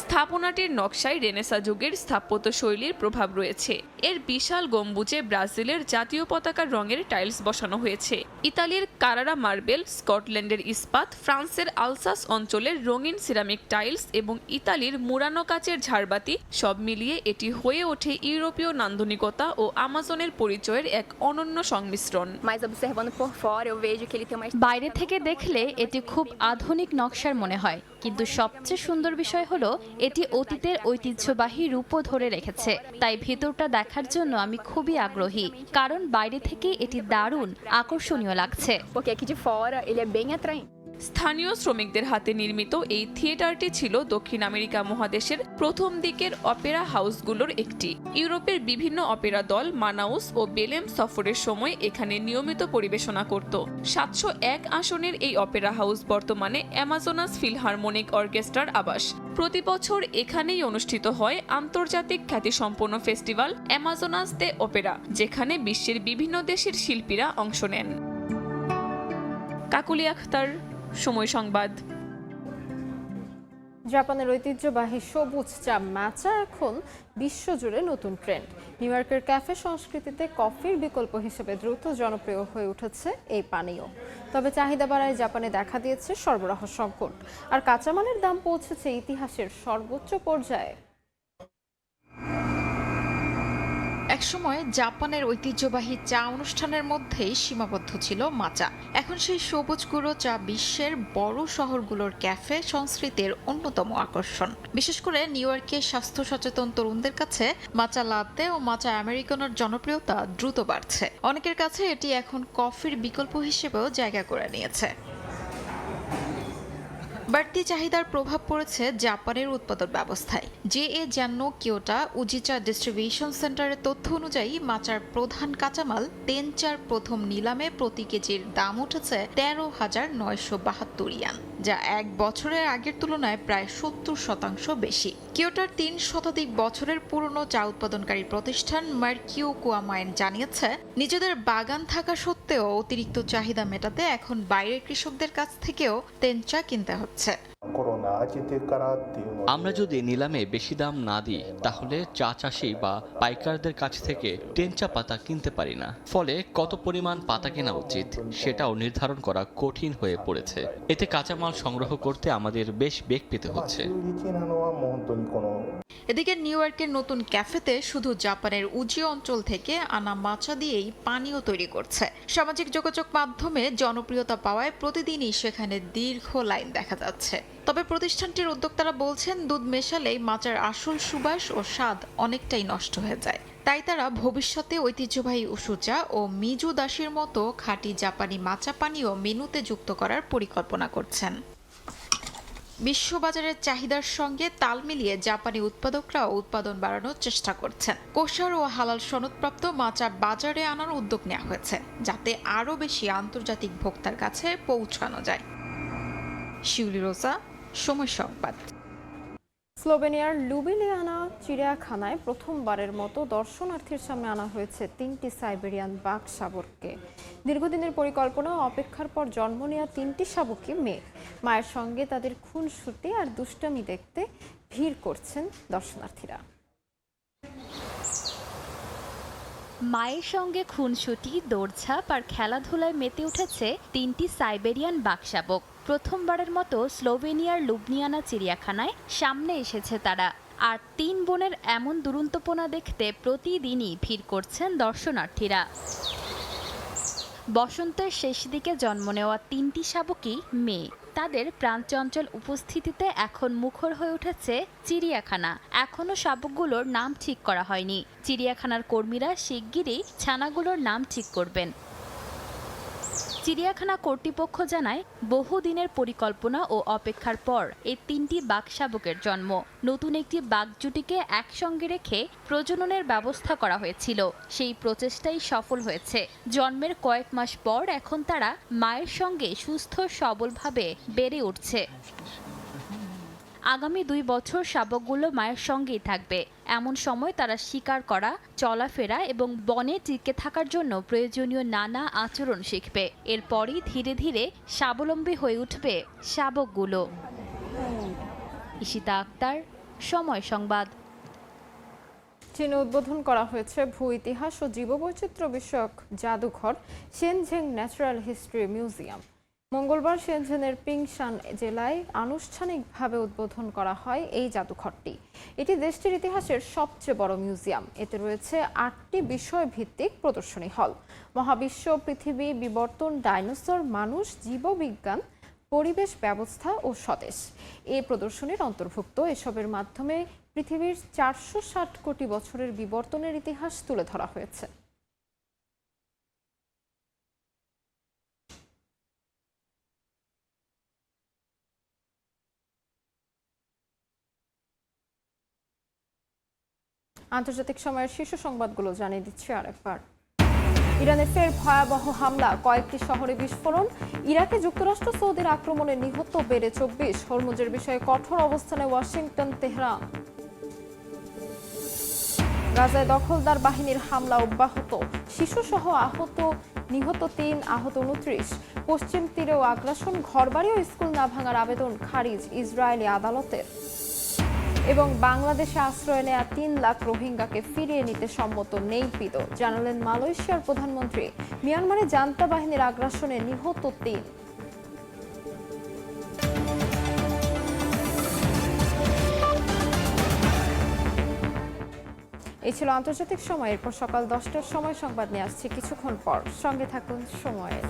স্থাপনাটির নকশায় রেনেসা যুগের স্থাপত্য শৈলীর প্রভাব রয়েছে। এর বিশাল গম্বুজে ব্রাজিলের জাতীয় পতাকার রঙের টাইলস বসানো হয়েছে। ইতালির কারারা মার্বেল, স্কটল্যান্ডের ইস্পাত, ফ্রান্সের আলসাস অঞ্চলের রঙিন সিরামিক টাইলস এবং ইতালির মুরানো কাচের ঝাড়বাতি সব মিলিয়ে এটি হয়ে ওঠে ইউরোপীয় নান্দনিকতা ও আমাজনের পরিচয়ের এক অনন্য সংমিশ্রণ। বাইরে থেকে দেখলে এটি খুব আধুনিক নকশার মনে হয়, কিন্তু সবচেয়ে সুন্দর বিষয় হলো এটি অতীতের ঐতিহ্যবাহী রূপও ধরে রেখেছে। তাই ভেতরটা দেখার জন্য আমি খুবই আগ্রহী, কারণ বাইরে থেকে এটি দারুণ আকর্ষণীয় লাগছে। স্থানীয় শ্রমিকদের হাতে নির্মিত এই থিয়েটারটি ছিল দক্ষিণ আমেরিকা মহাদেশের প্রথম দিকের অপেরা হাউসগুলোর একটি। ইউরোপের বিভিন্ন অপেরা দল মানাউস ও বেলেম সফরের সময় এখানে নিয়মিত পরিবেশনা করত। 701 আসনের এই অপেরা হাউস বর্তমানে অ্যামাজোনাস ফিলহারমোনিক অর্কেস্ট্রার আবাস। প্রতি বছর এখানেই অনুষ্ঠিত হয় আন্তর্জাতিক খ্যাতিসম্পন্ন ফেস্টিভ্যাল অ্যামাজোনাস দে অপেরা, যেখানে বিশ্বের বিভিন্ন দেশের শিল্পীরা অংশ নেন। কাকুলি আখতার, সময় সংবাদ। জাপানের ঐতিহ্যবাহী সবুজ চা ম্যাচা এখন বিশ্বজুড়ে নতুন ট্রেন্ড। নিউ ইয়র্কের ক্যাফে সংস্কৃতিতে কফির বিকল্প হিসেবে দ্রুত জনপ্রিয় হয়ে উঠেছে এই পানীয়। তবে চাহিদা বাড়ায় জাপানে দেখা দিয়েছে সরবরাহ সংকট, আর কাঁচামালের দাম পৌঁছেছে ইতিহাসের সর্বোচ্চ পর্যায়ে। একসময় জাপানের ঐতিহ্যবাহী চা অনুষ্ঠানের মধ্যেই সীমাবদ্ধ ছিল মাচা। এখন সেই সবুজ গুঁড়ো চা বিশ্বের বড় শহরগুলোর ক্যাফে সংস্কৃতির অন্যতম আকর্ষণ। বিশেষ করে নিউ ইয়র্কে স্বাস্থ্য সচেতন তরুণদের কাছে মাচা লাত্তে ও মাচা আমেরিকানোর জনপ্রিয়তা দ্রুত বাড়ছে। অনেকের কাছে এটি এখন কফির বিকল্প হিসেবেও জায়গা করে নিয়েছে। বাড়তি চাহিদার প্রভাব পড়েছে জাপানের উৎপাদন ব্যবস্থায়। জে.এ. জান্নো কিয়োটা উজিচা ডিস্ট্রিবিউশন সেন্টারের তথ্য অনুযায়ী মাচার প্রধান কাঁচামাল তেনচার প্রথম নিলামে প্রতি কেজির দাম উঠেছে 13,972 ইয়ান, যা এক বছরের আগের তুলনায় প্রায় 70% বেশি। কিয়োটার 3 শতাধিক বছরের পুরনো চা উৎপাদনকারী প্রতিষ্ঠান মার্কিউ কুয়ামাইন জানিয়েছে, নিজেদের বাগান থাকা সত্ত্বেও অতিরিক্ত চাহিদা মেটাতে এখন বাইরের কৃষকদের কাছ থেকেও তেনচা কিনতে হচ্ছে। আমরা যদি নিলামে বেশি দাম না দিই, তাহলে চা চাষি বা পাইকারদের কাছ থেকে টেনচা পাতা কিনতে পারি না। ফলে কত পরিমাণ পাতা কেনা উচিত সেটাও নির্ধারণ করা কঠিন হয়ে পড়েছে। এতে কাঁচামাল সংগ্রহ করতে আমাদের বেশ বেগ পেতে হচ্ছে। এদিকে নিউ ইয়র্কের নতুন ক্যাফেতে শুধু জাপানের উজি অঞ্চল থেকে আনা মাচা দিয়েই পানীয় তৈরি করছে। সামাজিক যোগাযোগ মাধ্যমে জনপ্রিয়তা পাওয়ায় প্রতিদিনই সেখানে দীর্ঘ লাইন দেখা যাচ্ছে। তবে প্রতিষ্ঠানটির উদ্যোক্তারা বলছেন, দুধ মেশালেই মাচার আসল সুবাস ও স্বাদ অনেকটাই নষ্ট হয়ে যায়। তাই তারা ভবিষ্যতে ঐতিহ্যবাহী উশুচা ও মিজু দাশির মতো খাঁটি জাপানি মাচা পানীয় মেনুতে যুক্ত করার পরিকল্পনা করছেন। বিশ্ববাজারের চাহিদার সঙ্গে তাল মিলিয়ে জাপানি উৎপাদকরাও উৎপাদন বাড়ানোর চেষ্টা করছেন। কোষার ও হালাল সনদপ্রাপ্ত মাচা বাজারে আনার উদ্যোগ নেওয়া হয়েছে, যাতে আরও বেশি আন্তর্জাতিক ভোক্তার কাছে পৌঁছানো যায়। শিউলি রোজা, সময় সংবাদ। স্লোভেনিয়ার লুবিলিয়ানা চিড়িয়াখানায় প্রথমবারের মতো দর্শনার্থীর সামনে আনা হয়েছে 3টি সাইবেরিয়ান বাঘ শাবককে। দীর্ঘদিনের পরিকল্পনা ও অপেক্ষার পর জন্ম নেওয়া 3টি শাবকই মেয়ে। মায়ের সঙ্গে তাদের খুনসুটি আর দুষ্টামি দেখতে ভিড় করছেন দর্শনার্থীরা। মায়ের সঙ্গে খুনসুটি, দৌড়ঝাঁপ আর খেলাধুলায় মেতে উঠেছে 3টি সাইবেরিয়ান বাঘ শাবক। প্রথমবারের মতো স্লোভেনিয়ার লুবলিয়ানা চিড়িয়াখানায় সামনে এসেছে তারা। আর 3 বোনের এমন দুরন্তপনা দেখতে প্রতিদিনই ভিড় করছেন দর্শনার্থীরা। বসন্তের শেষ দিকে জন্ম নেওয়া 3টি শাবকই মেয়ে। তাদের প্রাণচঞ্চল উপস্থিতিতে এখন মুখর হয়ে উঠেছে চিড়িয়াখানা। এখনো শাবকগুলোর নাম ঠিক করা হয়নি। চিড়িয়াখানার কর্মীরা শিগগিরই ছানাগুলোর নাম ঠিক করবেন। চিড়িয়াখানা কর্তৃপক্ষ জানায়, বহুদিনের পরিকল্পনা ও অপেক্ষার পর এই 3টি বাঘ শাবকের জন্ম। নতুন একটি বাঘ জুটিকে একসঙ্গে রেখে প্রজননের ব্যবস্থা করা হয়েছিল। সেই প্রচেষ্টাই সফল হয়েছে। জন্মের কয়েক মাস পর এখন তারা মায়ের সঙ্গে সুস্থ সবলভাবে বেড়ে উঠছে। আগামী 2 বছর শাবকগুলো মায়ের সঙ্গেই থাকবে। এমন সময় তারা শিকার করা, চলাফেরা এবং বনে টিকে থাকার জন্য প্রয়োজনীয় নানা আচরণ শিখবে। এরপরই ধীরে ধীরে স্বাবলম্বী হয়ে উঠবে শাবকগুলো। ইশিতা আক্তার, সময় সংবাদ। চীনে উদ্বোধন করা হয়েছে ভূ ইতিহাস ও জীববৈচিত্র্য বিষয়ক জাদুঘর শেনঝেং ন্যাচারাল হিস্ট্রি মিউজিয়াম। মঙ্গলবার শেনঝেনের পিংশান জেলায় আনুষ্ঠানিকভাবে উদ্বোধন করা হয় এই জাদুঘরটি। এটি দেশটির ইতিহাসের সবচেয়ে বড় মিউজিয়াম। এতে রয়েছে 8টি বিষয়ভিত্তিক প্রদর্শনী হল: মহাবিশ্ব, পৃথিবী, বিবর্তন, ডাইনোসর, মানুষ, জীববিজ্ঞান, পরিবেশ ব্যবস্থা ও স্বদেশ। এই প্রদর্শনীর অন্তর্ভুক্ত। এসবের মাধ্যমে পৃথিবীর 460 কোটি বছরের বিবর্তনের ইতিহাস তুলে ধরা হয়েছে। আন্তর্জাতিক সময়ের শীর্ষ সংবাদগুলো জানিয়ে দিচ্ছি আরেকবার। ইরানে ফের ভয়াবহ হামলা, কয়েকটি শহরে বিস্ফোরণ। ইরাকে যুক্তরাষ্ট্র সৌদির আক্রমণে নিহত বেড়ে 24। হরমুজের বিষয়ে কঠোর অবস্থানে ওয়াশিংটন, তেহরান। গাজায় দখলদার বাহিনীর হামলা অব্যাহত, শিশুসহ নিহত 3, আহত 29। পশ্চিম তীরেও আগ্রাসন, ঘরবাড়ি ও স্কুল না ভাঙার আবেদন খারিজ ইসরায়েলি আদালতের। এবং বাংলাদেশে আশ্রয় নেয়া 3 লাখ রোহিঙ্গাকে ফিরিয়ে নিতে সম্মত নেইপিডো, জানালেন মালয়েশিয়ার প্রধানমন্ত্রী। মিয়ানমারে জান্তা বাহিনীর আগ্রাসনে নিহত 3। এই ছিল আন্তর্জাতিক সময়। এরপর সকাল 10টার সময় সংবাদ নিয়ে আসছি কিছুক্ষণ পর। সঙ্গে থাকুন সময়ের।